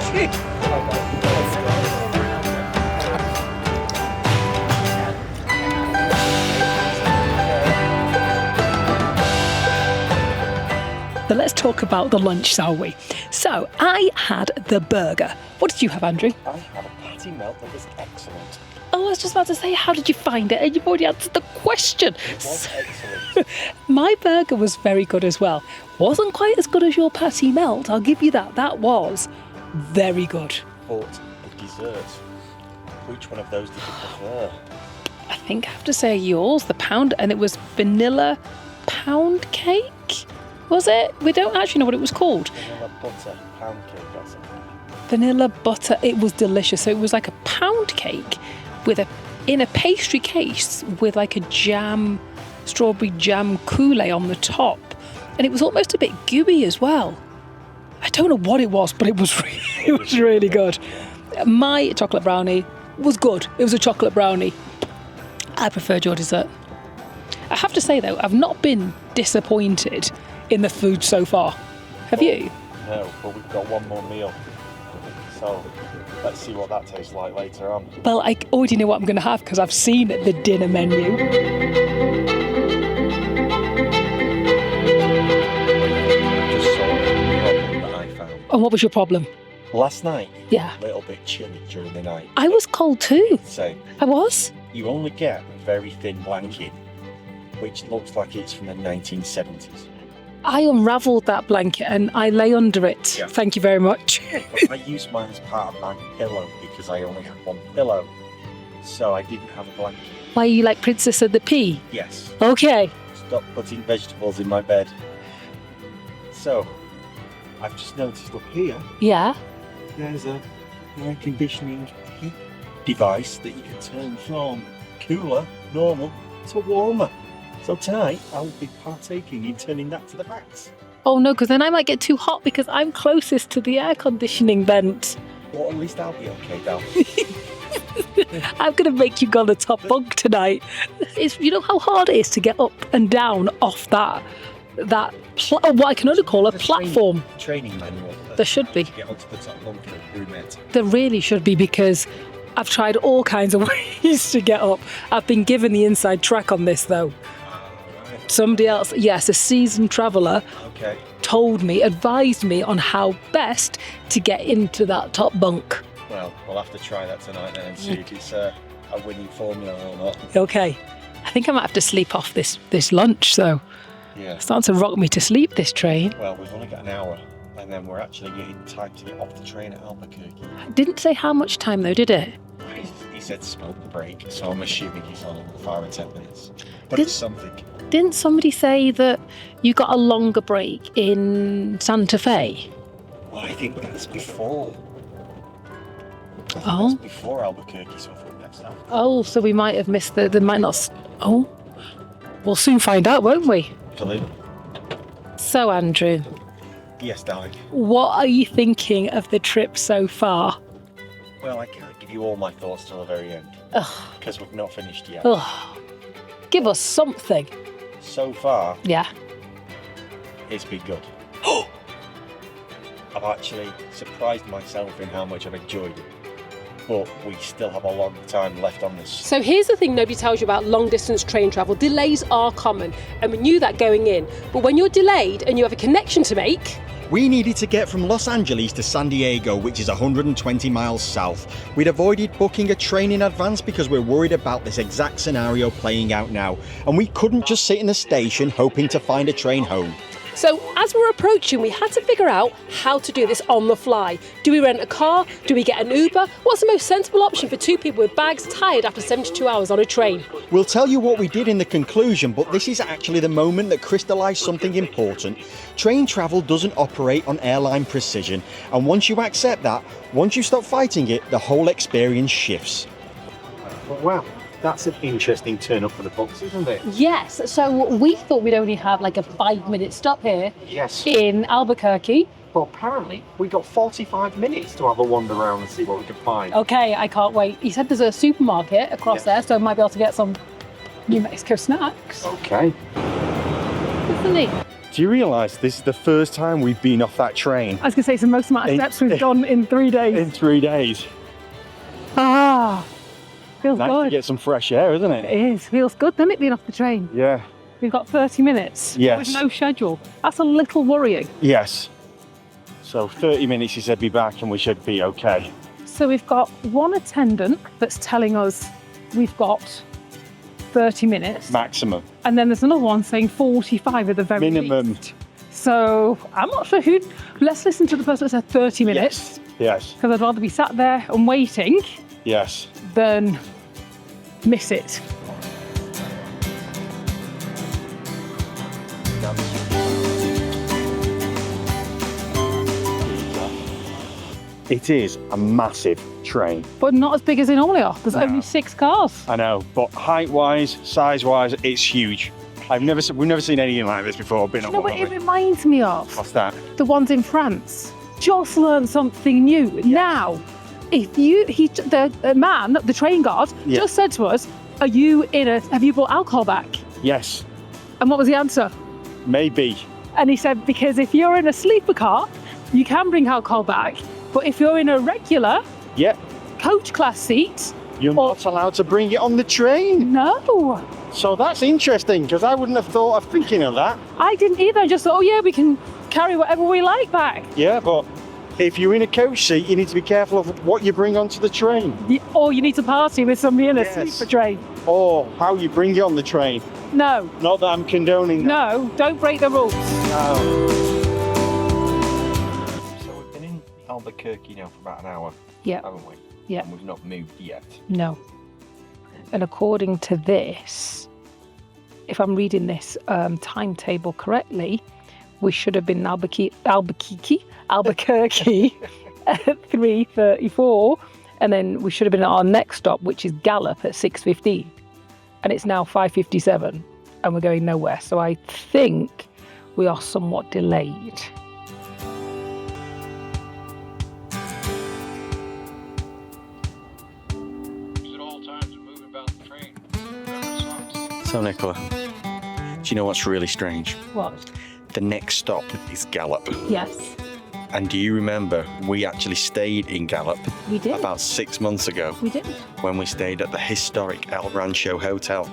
But let's talk about the lunch, shall we? So, I had the burger. What did you have, Andrew? I had a patty melt that was excellent. Oh, I was just about to say, how did you find it? And you've already answered the question. It was excellent. My burger was very good as well. Wasn't quite as good as your patty melt, I'll give you that. That was very good. But the dessert, which one of those did you prefer? I think I have to say yours, the pound, and it was vanilla pound cake, was it? We don't actually know what it was called. Vanilla butter pound cake or something. Vanilla butter, it was delicious. So it was like a pound cake with in a pastry case with like a jam, strawberry jam coulis on the top. And it was almost a bit gooey as well. I don't know what it was, but it was really good. My chocolate brownie was good. It was a chocolate brownie. I preferred your dessert. I have to say though, I've not been disappointed in the food so far. Have you? No, but we've got one more meal. So let's see what that tastes like later on. Well, I already know what I'm going to have because I've seen the dinner menu. Just saw the problem that I found. And what was your problem? Last night, Yeah. a little bit chilly during the night. I was cold too. So I was? you only get a very thin blanket, which looks like it's from the 1970s. I unravelled that blanket and I lay under it. Yeah. Thank you very much. But I used mine as part of my pillow because I only had one pillow. So I didn't have a blanket. Why are you like Princess of the Pea? Yes. Okay. Stop putting vegetables in my bed. So, I've just noticed up here, Yeah. there's a air conditioning heat device that you can turn from cooler, normal, to warmer. So tonight, I will be partaking in turning that to the max. Oh no, because then I might get too hot because I'm closest to the air conditioning vent. Well, at least I'll be okay, Dal. I'm going to make you go on the top bunk tonight. You know how hard it is to get up and down off that what I can only call a platform. Training manual. There should be. To get onto the top bunk in a roomette. There really should be, because I've tried all kinds of ways to get up. I've been given the inside track on this though. Somebody else, yes, a seasoned traveller, advised me on how best to get into that top bunk. Well, we'll have to try that tonight then and see if it's a winning formula or not. Okay. I think I might have to sleep off this lunch, so Yeah. it's starting to rock me to sleep, this train. Well, we've only got an hour, and then we're actually getting time to get off the train at Albuquerque. Didn't say how much time though, did it? He said smoke the break, so I'm assuming he's on 5 or 10 minutes. But Did- it's something. Didn't somebody say that you got a longer break in Santa Fe? Well, I think that's before. Oh. That's before Albuquerque, so I think that's after. Oh, so we might have missed they might not. Oh, we'll soon find out, won't we? Absolutely. So, Andrew, Yes, darling. what are you thinking of the trip so far? Well, I can't give you all my thoughts till the very end, Ugh. because we've not finished yet. Ugh. Give us something. So far, Yeah. it's been good. I've actually surprised myself in how much I've enjoyed it. But we still have a long time left on this. So here's the thing nobody tells you about long distance train travel. Delays are common, and we knew that going in. But when you're delayed and you have a connection to make, We needed to get from Los Angeles to San Diego, which is 120 miles south. We'd avoided booking a train in advance because we're worried about this exact scenario playing out now. And we couldn't just sit in the station hoping to find a train home. so as we're approaching, we had to figure out how to do this on the fly. Do we rent a car? Do we get an Uber? What's the most sensible option for two people with bags tired after 72 hours on a train? We'll tell you what we did in the conclusion, but this is actually the moment that crystallised something important. Train travel doesn't operate on airline precision, and once you accept that, once you stop fighting it, the whole experience shifts. Well, wow, that's an interesting turn up for the books, isn't it? Yes. So we thought we'd only have like a 5-minute stop here Yes. in Albuquerque. But apparently, we got 45 minutes to have a wander around and see what we could find. Okay, I can't wait. He said there's a supermarket across there, so I might be able to get some New Mexico snacks. Okay. Isn't he? Do you realise this is the first time we've been off that train? I was going to say it's the most amount of steps we've done in 3 days. In 3 days. Ah, feels Nice to good. get some fresh air, isn't it? It is. Feels good, doesn't it, being off the train? Yeah. We've got 30 minutes Yes. with no schedule. That's a little worrying. Yes. So 30 minutes, he said, be back and we should be okay. So we've got one attendant that's telling us we've got 30 minutes. Maximum. And then there's another one saying 45 at the very Minimum. least. So I'm not sure who. Let's listen to the person that said 30 minutes. Yes. Because I'd rather be sat there and waiting Yes. than miss it. It is a massive train. But not as big as they normally are. There's only 6 cars. I know, but height-wise, size-wise, it's huge. We've never seen anything like this before. Been on You know one what of it it. reminds me of? What's that? The ones in France. Just learned something new. Now, if you, the man, the train guard, Yeah. just said to us, have you brought alcohol back? Yes. And what was the answer? Maybe. And he said, because if you're in a sleeper car, you can bring alcohol back. But if you're in a regular Yeah. coach class seat, You're not allowed to bring it on the train. no. So that's interesting, because I wouldn't have thought of thinking of that. I didn't either. I just thought, oh yeah, we can carry whatever we like back. Yeah, but if you're in a coach seat, you need to be careful of what you bring onto the train. Or you need to party with somebody in a Yes. sleeper train. Or how you bring it on the train. No, Not that I'm condoning that. no, don't break the rules. No. So we've been in Albuquerque now for about an hour, Yeah, haven't we? yeah, And we've not moved yet. no. And according to this, if I'm reading this timetable correctly, we should have been in Albuquerque at 3:34, and then we should have been at our next stop, which is Gallup, at 6:15, and it's now 5:57, and we're going nowhere. So I think we are somewhat delayed. So, Nicola, do you know what's really strange? What? The next stop is Gallup. Yes, And do you remember we actually stayed in Gallup we did. about 6 months ago We did. when we stayed at the historic El Rancho Hotel?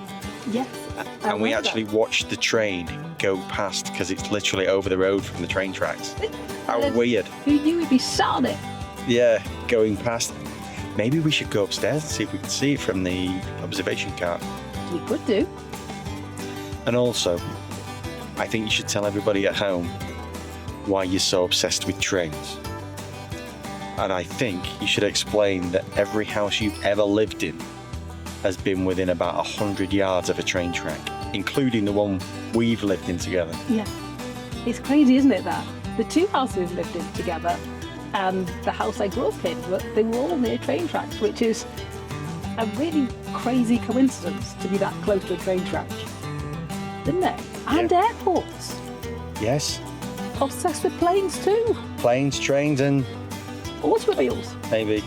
Yes. I And we remember actually watched the train go past because it's literally over the road from the train tracks. How And weird. Who knew we'd be sat on it? Yeah, going past. Maybe we should go upstairs and see if we can see it from the observation car. We could do. And also, I think you should tell everybody at home why you're so obsessed with trains. And I think you should explain that every house you've ever lived in has been within about 100 yards of a train track, including the one we've lived in together. Yeah. It's crazy, isn't it, that? The two houses we've lived in together and the house I grew up in, they were all near train tracks, which is a really crazy coincidence to be that close to a train track. Isn't it? And airports. Yes, Obsessed with planes too. planes, trains, and Automobiles. maybe.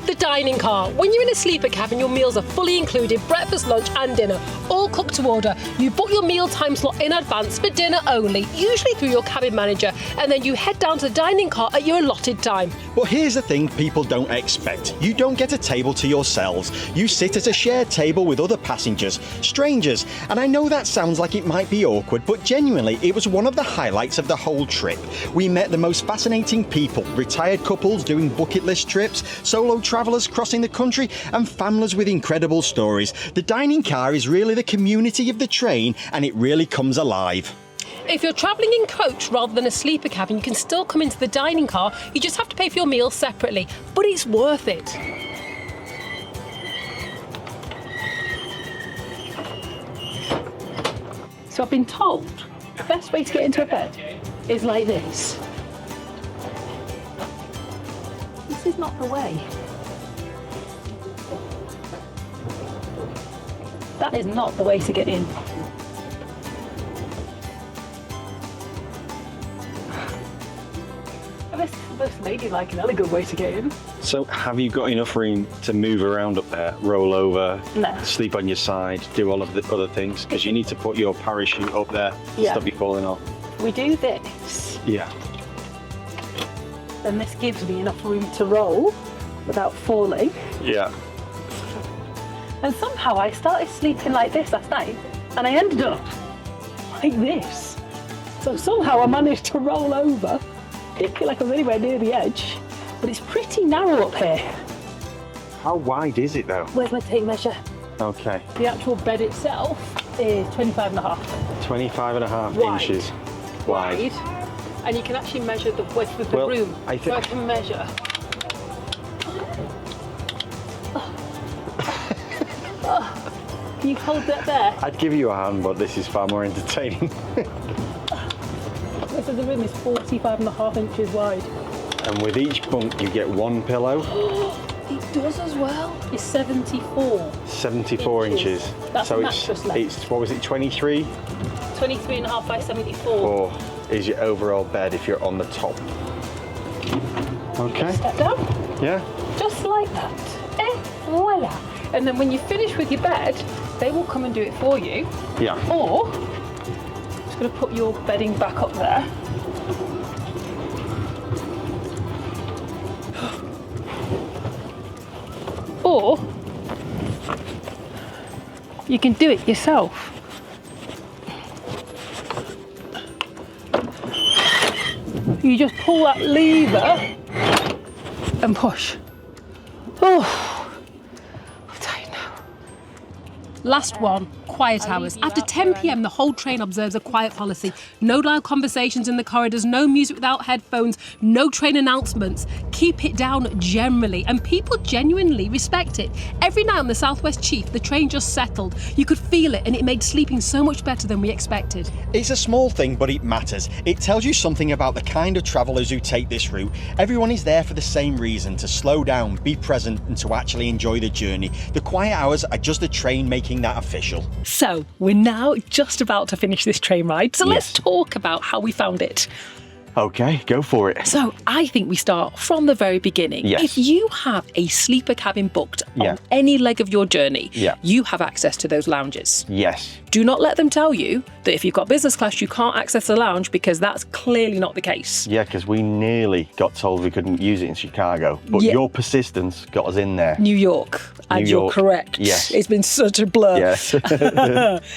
The dining car. When you're in a sleeper cabin, your meals are fully included, breakfast, lunch and dinner, all cooked to order. You book your meal time slot in advance for dinner only, usually through your cabin manager, and then you head down to the dining car at your allotted time. But here's the thing people don't expect. You don't get a table to yourselves. You sit at a shared table with other passengers, strangers. And I know that sounds like it might be awkward, but genuinely it was one of the highlights of the whole trip. We met the most fascinating people, retired couples doing bucket list trips, solo travellers crossing the country, and families with incredible stories. The dining car is really the community of the train, and it really comes alive. If you're travelling in coach rather than a sleeper cabin, you can still come into the dining car. You just have to pay for your meals separately, but it's worth it. So I've been told the best way to get into a bed is like this. This is not the way. That is not the way to get in. This ladylike and elegant way to get in. So have you got enough room to move around up there, roll over, No. sleep on your side, do all of the other things? Because you need to put your parachute up there to Yeah. stop you falling off. We do this, Yeah. then this gives me enough room to roll without falling. Yeah. And somehow I started sleeping like this last night, and I ended up like this. So somehow I managed to roll over. Didn't feel like I was anywhere near the edge, but it's pretty narrow up here. How wide is it though? Where's my tape measure? Okay. The actual bed itself is 25.5 25.5 Wide. inches wide. and you can actually measure the width of the Well, room. I So I think- can measure. Can you hold that there? I'd give you a hand, but this is far more entertaining. So the room is 45.5 inches wide. And with each bunk, you get one pillow, It does as well. It's 74. 74 Inches. inches. That's So a mattress length. it's what was it, 23? 23.5 by 74. Or is your overall bed if you're on the top? Okay. Step down. Yeah. Just like that. Voila. And then when you finish with your bed, they will come and do it for you. Yeah. Or, I'm just going to put your bedding back up there. Or, you can do it yourself. You just pull that lever and push. Oh, I'm tired now. Last one, quiet hours. After 10 p.m, the whole train observes a quiet policy. No loud conversations in the corridors, no music without headphones, no train announcements. Keep it down generally, and people genuinely respect it. Every night on the Southwest Chief, the train just settled. You could feel it, and it made sleeping so much better than we expected. It's a small thing, but it matters. It tells you something about the kind of travellers who take this route. Everyone is there for the same reason, to slow down, be present, and to actually enjoy the journey. The quiet hours are just a train making making that official. So we're now just about to finish this train ride. So let's Yes. talk about how we found it. Okay, go for it. So I think we start from the very beginning. Yes. If you have a sleeper cabin booked Yeah. on any leg of your journey, Yeah. you have access to those lounges. Yes. Do not let them tell you that if you've got business class, you can't access the lounge, because that's clearly not the case. Yeah, because we nearly got told we couldn't use it in Chicago, but Yeah. your persistence got us in there. New York, and New you're York, correct. yes. It's been such a blur. Yes.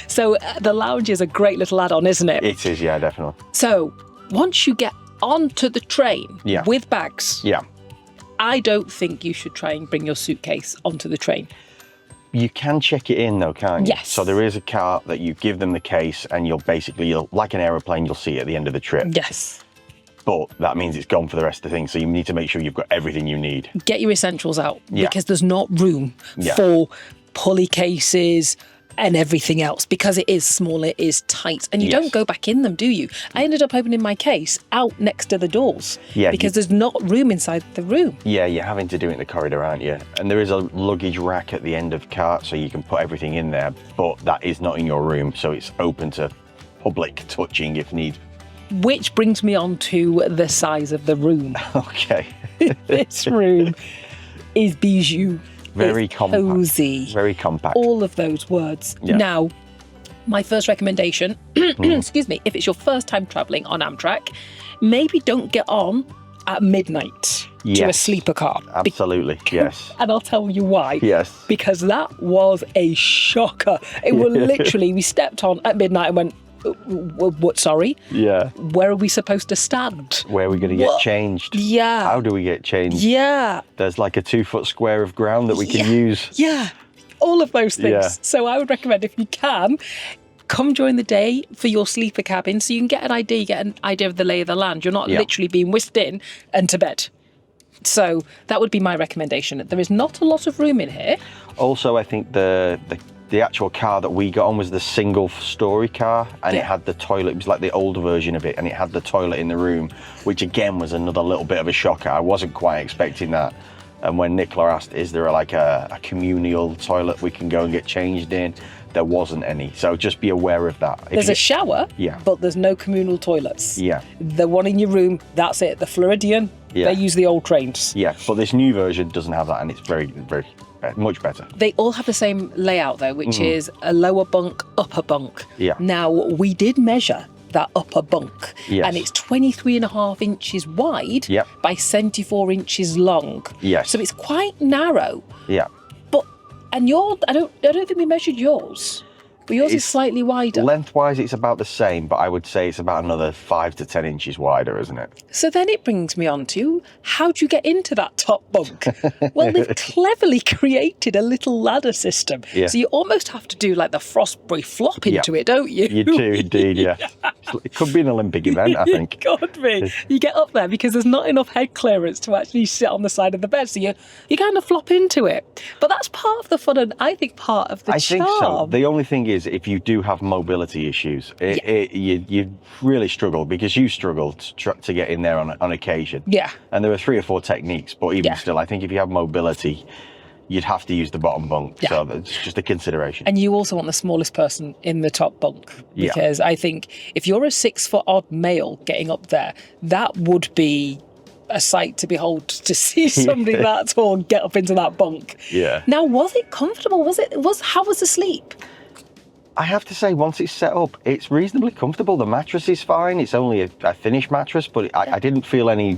So the lounge is a great little add-on, isn't it? It is, yeah, definitely. So once you get onto the train Yeah. with bags, Yeah. I don't think you should try and bring your suitcase onto the train. You can check it in though, can't you? Yes. So there is a cart that you give them the case and you'll like an aeroplane, you'll see it at the end of the trip. Yes. But that means it's gone for the rest of the things. So you need to make sure you've got everything you need. Get your essentials out, Yeah. because there's not room Yeah. for pulley cases and everything else, because it is small, it is tight, and you Yes. don't go back in them, do you? I ended up opening my case out next to the doors, Yeah, because there's not room inside the room. Yeah, you're having to do it in the corridor, aren't you? And there is a luggage rack at the end of the cart, so you can put everything in there, but that is not in your room, so it's open to public touching if need. Which brings me on to the size of the room. Okay. This room is bijou. Very It's compact. cozy. Very compact. All of those words. Yeah. Now, my first recommendation, excuse me, if it's your first time travelling on Amtrak, maybe don't get on at midnight to a Yes. sleeper car. Absolutely, yes. And I'll tell you why. Yes. Because that was a shocker. It was literally, we stepped on at midnight and went, what, sorry? Yeah. Where are we supposed to stand? Where are we going to get What? changed? Yeah. How do we get changed? Yeah. There's like a 2-foot square of ground that we can use. Yeah, all of those things. Yeah. So I would recommend, if you can, come during the day for your sleeper cabin, so you can get an idea of the lay of the land. You're not Yeah. literally being whisked in and to bed. So that would be my recommendation. There is not a lot of room in here. Also, I think the actual car that we got on was the single-story car, and it Yeah. had the toilet. It was like the older version of it, and it had the toilet in the room, which again was another little bit of a shocker. I wasn't quite expecting that. And when Nicola asked, is there like a communal toilet we can go and get changed in? There wasn't any. So just be aware of that. If There's you- a shower, Yeah. but there's no communal toilets. Yeah. The one in your room, that's it. The Floridian, Yeah. they use the old trains. Yeah, but this new version doesn't have that, and it's very, very, much better. They all have the same layout though, which is a lower bunk, upper bunk. Yeah. Now, we did measure that upper bunk, Yes. and it's 23.5 inches wide Yep. by 74 inches long. Yes. So it's quite narrow. Yeah. But and I don't think we measured yours. But yours is It's slightly wider. Lengthwise, it's about the same, but I would say it's about another 5 to 10 inches wider, isn't it? So then it brings me on to, how do you get into that top bunk? Well, they've cleverly created a little ladder system. Yeah. So you almost have to do like the Frostbury flop into it, don't you? You do indeed, yeah. It could be an Olympic event, I think. It could be. You get up there because there's not enough head clearance to actually sit on the side of the bed, so you kind of flop into it. But that's part of the fun, and I think part of the I charm. think so. The only thing is, if you do have mobility issues, you really struggle, because you struggle to get in there on occasion. Yeah. And there are 3 or 4 techniques, but even Yeah. still, I think if you have mobility, you'd have to use the bottom bunk. Yeah. So that's just a consideration. And you also want the smallest person in the top bunk, Yeah. because I think if you're a 6-foot odd male getting up there, that would be a sight to behold, to see somebody that tall get up into that bunk. Yeah. Now, was it comfortable? How was the sleep? I have to say, once it's set up, it's reasonably comfortable. The mattress is fine. It's only a finished mattress, but I didn't feel any...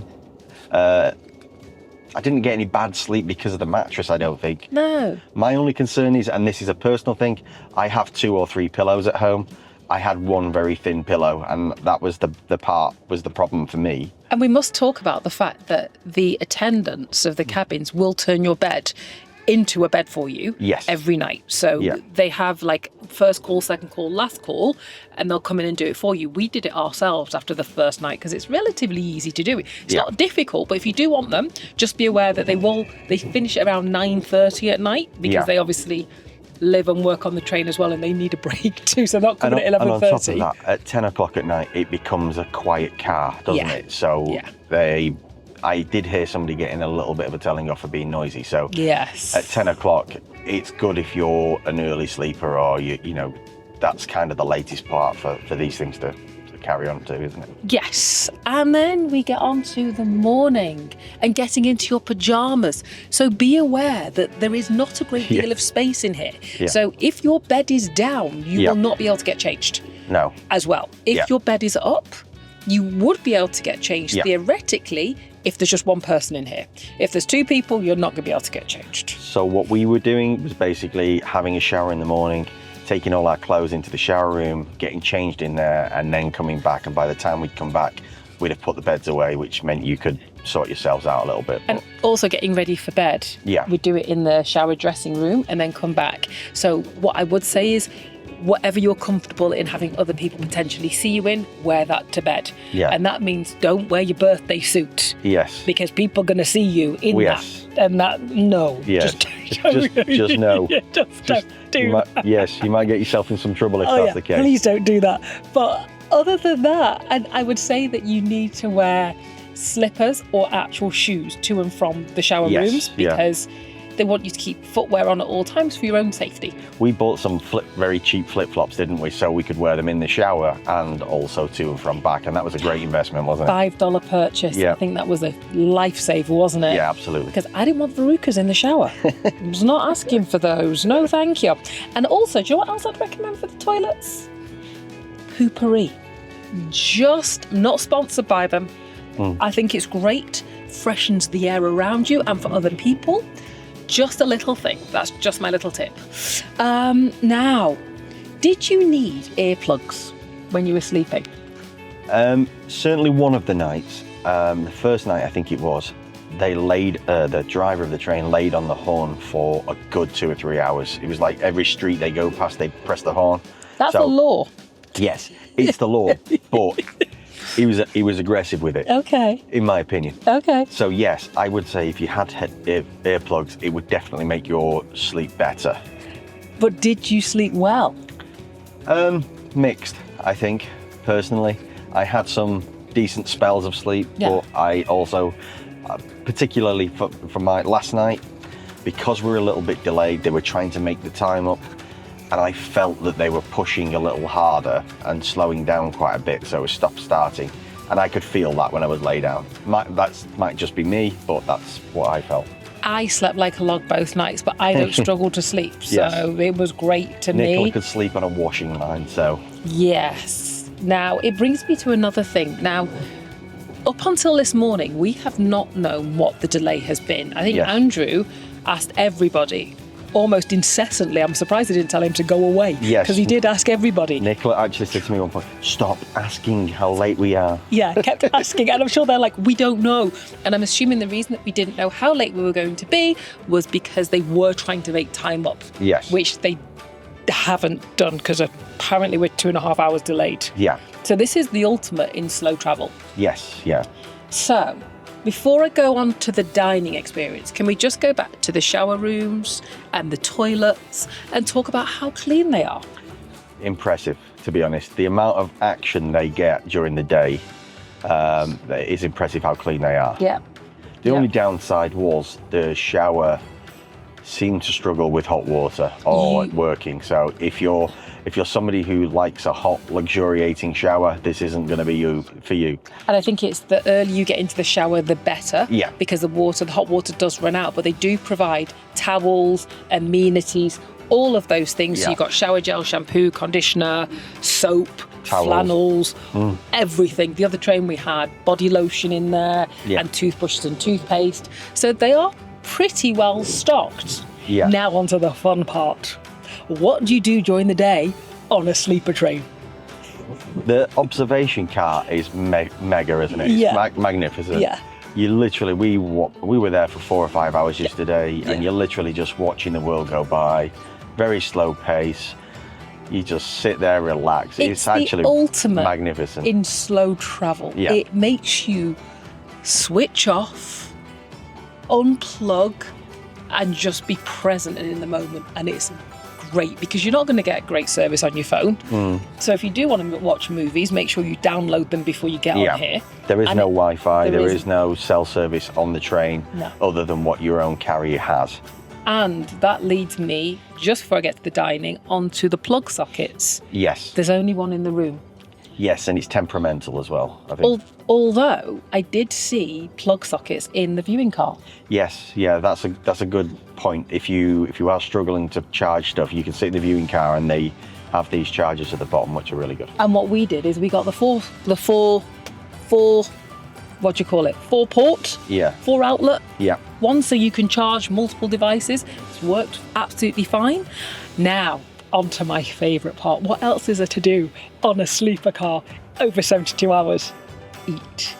I didn't get any bad sleep because of the mattress, I don't think. No. My only concern is, and this is a personal thing, I have 2 or 3 pillows at home. I had one very thin pillow, and that was the problem for me. And we must talk about the fact that the attendants of the cabins will turn your bed into a bed for you. Yes. Every night. So Yeah. they have like first call, second call, last call, and they'll come in and do it for you. We did it ourselves after the first night because it's relatively easy to do it. It's Yeah. not difficult, but if you do want them, just be aware that they finish at around 9:30 at night, because Yeah. they obviously live and work on the train as well, and they need a break too, so they're not coming at And on top of 11:30. that, at 10 o'clock at night, it becomes a quiet car, doesn't Yeah. it? So Yeah. I did hear somebody getting a little bit of a telling off for being noisy. So Yes. at 10 o'clock, it's good if you're an early sleeper, or you know, that's kind of the latest part for these things to carry on to, isn't it? Yes, and then we get on to the morning and getting into your pajamas. So be aware that there is not a great deal of space in here. Yeah. So if your bed is down, you will not be able to get changed No. as well. If your bed is up, you would be able to get changed theoretically if there's just one person in here. If there's two people, you're not going to be able to get changed. So what we were doing was basically having a shower in the morning, taking all our clothes into the shower room, getting changed in there, and then coming back. And by the time we'd come back, we'd have put the beds away, which meant you could sort yourselves out a little bit. And also getting ready for bed. Yeah. We do it in the shower dressing room and then come back. So what I would say is, whatever you're comfortable in having other people potentially see you in, wear that to bed. Yeah. And that means don't wear your birthday suit. Yes. Because people are going to see you in Yes. that. And that, no. Yes. Just no. Just don't do that. Yes, you might get yourself in some trouble if Oh, that's yeah. the case. Please don't do that. But other than that, and I would say that you need to wear slippers or actual shoes to and from the shower Yes, rooms, yeah. because they want you to keep footwear on at all times for your own safety. We bought some very cheap flip-flops, didn't we? So we could wear them in the shower and also to and from back. And that was a great investment, wasn't it? $5 purchase. Yeah. I think that was a lifesaver, wasn't it? Yeah, absolutely. Because I didn't want verrucas in the shower. I was not asking for those. No, thank you. And also, do you know what else I'd recommend for the toilets? Poopery. Just not sponsored by them. I think it's great. Freshens the air around you and for other people. Just a little thing. That's just my little tip. Now, did you need earplugs when you were sleeping? Certainly one of the nights, the first night I think it was, the driver of the train laid on the horn for a good 2 or 3 hours. It was like every street they go past, they press the horn. That's the law. Yes, it's the law, but he was aggressive with it. Okay. In my opinion. Okay. So yes, I would say if you had earplugs, it would definitely make your sleep better. But did you sleep well? Mixed, I think, personally. I had some decent spells of sleep, but I also, particularly for my last night, because we were a little bit delayed, they were trying to make the time up, and I felt that they were pushing a little harder and slowing down quite a bit, so it was stop-starting, and I could feel that when I was laid down. That might just be me, but that's what I felt. I slept like a log both nights, but I don't struggle to sleep, so Yes. it was great to Nicola me. could sleep on a washing line, so... Yes. Now, it brings me to another thing. Now, up until this morning, we have not known what the delay has been. I think Andrew asked everybody almost incessantly. I'm surprised they didn't tell him to go away. Yes. Because he did ask everybody. Nicola actually said to me at one point, stop asking how late we are. Yeah, kept asking. And I'm sure they're like, we don't know. And I'm assuming the reason that we didn't know how late we were going to be was because they were trying to make time up. Yes. Which they haven't done, because apparently we're 2.5 hours delayed. Yeah. So this is the ultimate in slow travel. Yes, yeah. So, before I go on to the dining experience, can we just go back to the shower rooms and the toilets and talk about how clean they are? Impressive, to be honest. The amount of action they get during the day is impressive how clean they are. Yeah. The only downside was the shower seemed to struggle with hot water or working. So if you're somebody who likes a hot, luxuriating shower, this isn't going to be for you. And I think it's the earlier you get into the shower, the better. Yeah. Because the hot water does run out, but they do provide towels, amenities, all of those things. Yeah. So you've got shower gel, shampoo, conditioner, soap, Towels. Flannels, everything. The other train we had body lotion in there and toothbrushes and toothpaste. So they are pretty well stocked. Yeah. Now onto the fun part. What do you do during the day on a sleeper train? The observation car is mega, isn't it? Yeah. It's magnificent. Yeah. You literally, we were there for 4 or 5 hours yesterday, and you're literally just watching the world go by. Very slow pace. You just sit there, relax. It's actually the ultimate magnificent in slow travel. Yeah. It makes you switch off, unplug, and just be present and in the moment. And it's great because you're not going to get great service on your phone. So if you do want to watch movies, make sure you download them before you get on here. There is And no Wi-Fi, there isn't. is no cell service on the train No. other than what your own carrier has. And that leads me, just before I get to the dining, onto the plug sockets. Yes, There's only one in the room. yes, and it's temperamental as well, I think. Although I did see plug sockets in the viewing car. Yes, yeah, that's a good point. If you are struggling to charge stuff, you can sit in the viewing car and they have these chargers at the bottom, which are really good. And what we did is we got the four, what do you call it? 4-port, Yeah, 4-outlet. yeah. One so you can charge multiple devices. It's worked absolutely fine. Now, onto my favourite part. What else is there to do on a sleeper car over 72 hours? Eat.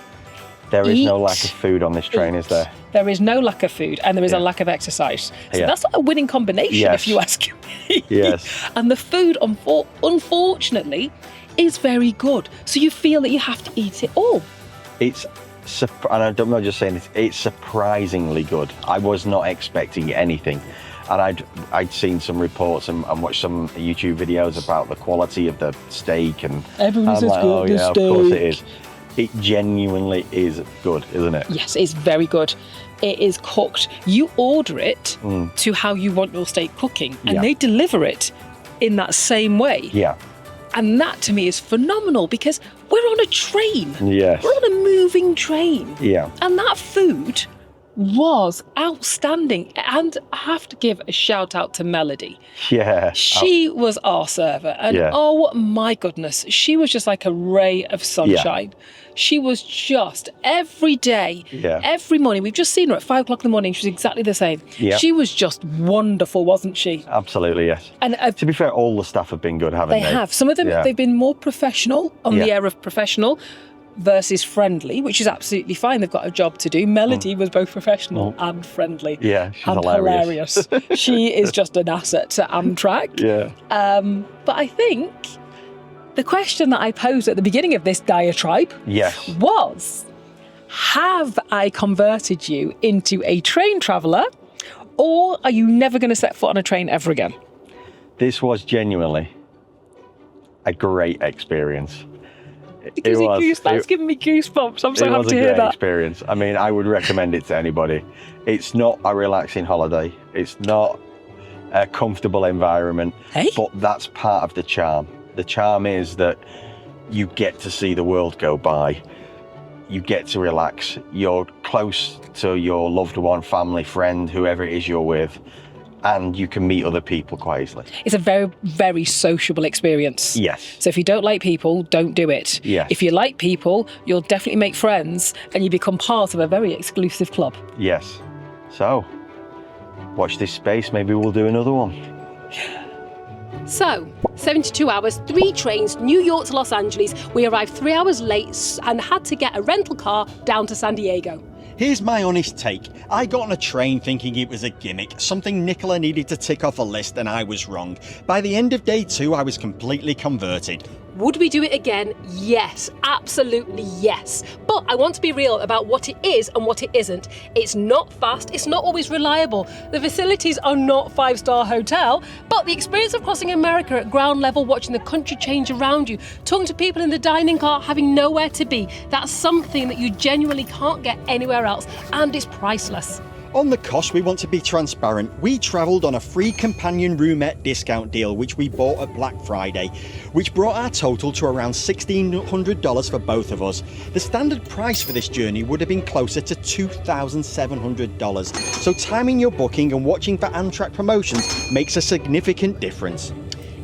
There is no Eat. lack of food on this train, is there? There is no lack of food and there is a Yeah. lack of exercise. So Yeah. that's not a winning combination Yes. if you ask me. Yes. And the food, unfortunately, is very good. So you feel that you have to eat it all. It's, and I'm not just saying this, it's surprisingly good. I was not expecting anything. And I'd seen some reports and watched some YouTube videos about the quality of the steak, and Everyone I'm says like, good, oh the yeah, of course it steak. is. It genuinely is good, isn't it? Yes, it's very good. It is cooked. You order it to how you want your steak cooking, and Yeah. they deliver it in that same way. Yeah. And that to me is phenomenal because we're on a train. Yes. We're on a moving train. Yeah. And that food was outstanding. And I have to give a shout out to Melody. Yeah. She was our server. And Yeah. oh my goodness, she was just like a ray of sunshine. She was just every day, Yeah. every morning. We've just seen her at 5 o'clock in the morning. She was exactly the same. Yeah. She was just wonderful, wasn't she? Absolutely, yes. And To be fair, all the staff have been good, haven't they they? have. Some of them, Yeah. they've been more professional on the Yeah. air of professional versus friendly, which is absolutely fine. They've got a job to do. Melody was both professional and friendly. Yeah, she's and hilarious. She is just an asset to Amtrak. Yeah. But I think the question that I posed at the beginning of this diatribe Yes. was, have I converted you into a train traveller, or are you never going to set foot on a train ever again? This was genuinely a great experience. That's giving me goosebumps. I'm so It happy was to a hear great that. experience. I mean, I would recommend it to anybody. It's not a relaxing holiday. It's not a comfortable environment, Hey? but that's part of the charm. The charm is that you get to see the world go by. You get to relax. You're close to your loved one, family, friend, whoever it is you're with, and you can meet other people quite easily. It's a very, very sociable experience. Yes. So if you don't like people, don't do it. Yes. If you like people, you'll definitely make friends and you become part of a very exclusive club. Yes. So, watch this space. Maybe we'll do another one. So, 72 hours, 3 trains, New York to Los Angeles. We arrived 3 hours late and had to get a rental car down to San Diego. Here's my honest take. I got on a train thinking it was a gimmick, something Nicola needed to tick off a list, and I was wrong. By the end of day 2, I was completely converted. Would we do it again? Yes, absolutely yes. But I want to be real about what it is and what it isn't. It's not fast, it's not always reliable. The facilities are not 5-star hotel, but the experience of crossing America at ground level, watching the country change around you, talking to people in the dining car, having nowhere to be, that's something that you genuinely can't get anywhere else, and it's priceless. On the cost, we want to be transparent. We travelled on a free companion roomette discount deal, which we bought at Black Friday, which brought our total to around $1,600 for both of us. The standard price for this journey would have been closer to $2,700. So timing your booking and watching for Amtrak promotions makes a significant difference.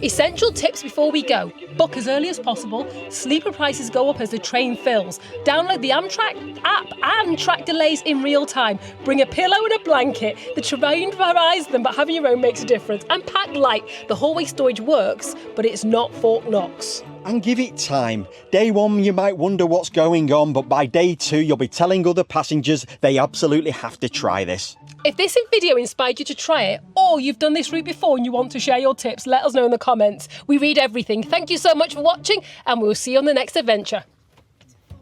Essential tips before we go. Book as early as possible. Sleeper prices go up as the train fills. Download the Amtrak app and track delays in real time. Bring a pillow and a blanket. The train varies them, but having your own makes a difference. And pack light. The hallway storage works, but it's not Fort Knox. And give it time. Day 1, you might wonder what's going on, but by day 2, you'll be telling other passengers they absolutely have to try this. If this video inspired you to try it, or you've done this route before and you want to share your tips, let us know in the comments. We read everything. Thank you so much for watching, and we'll see you on the next adventure.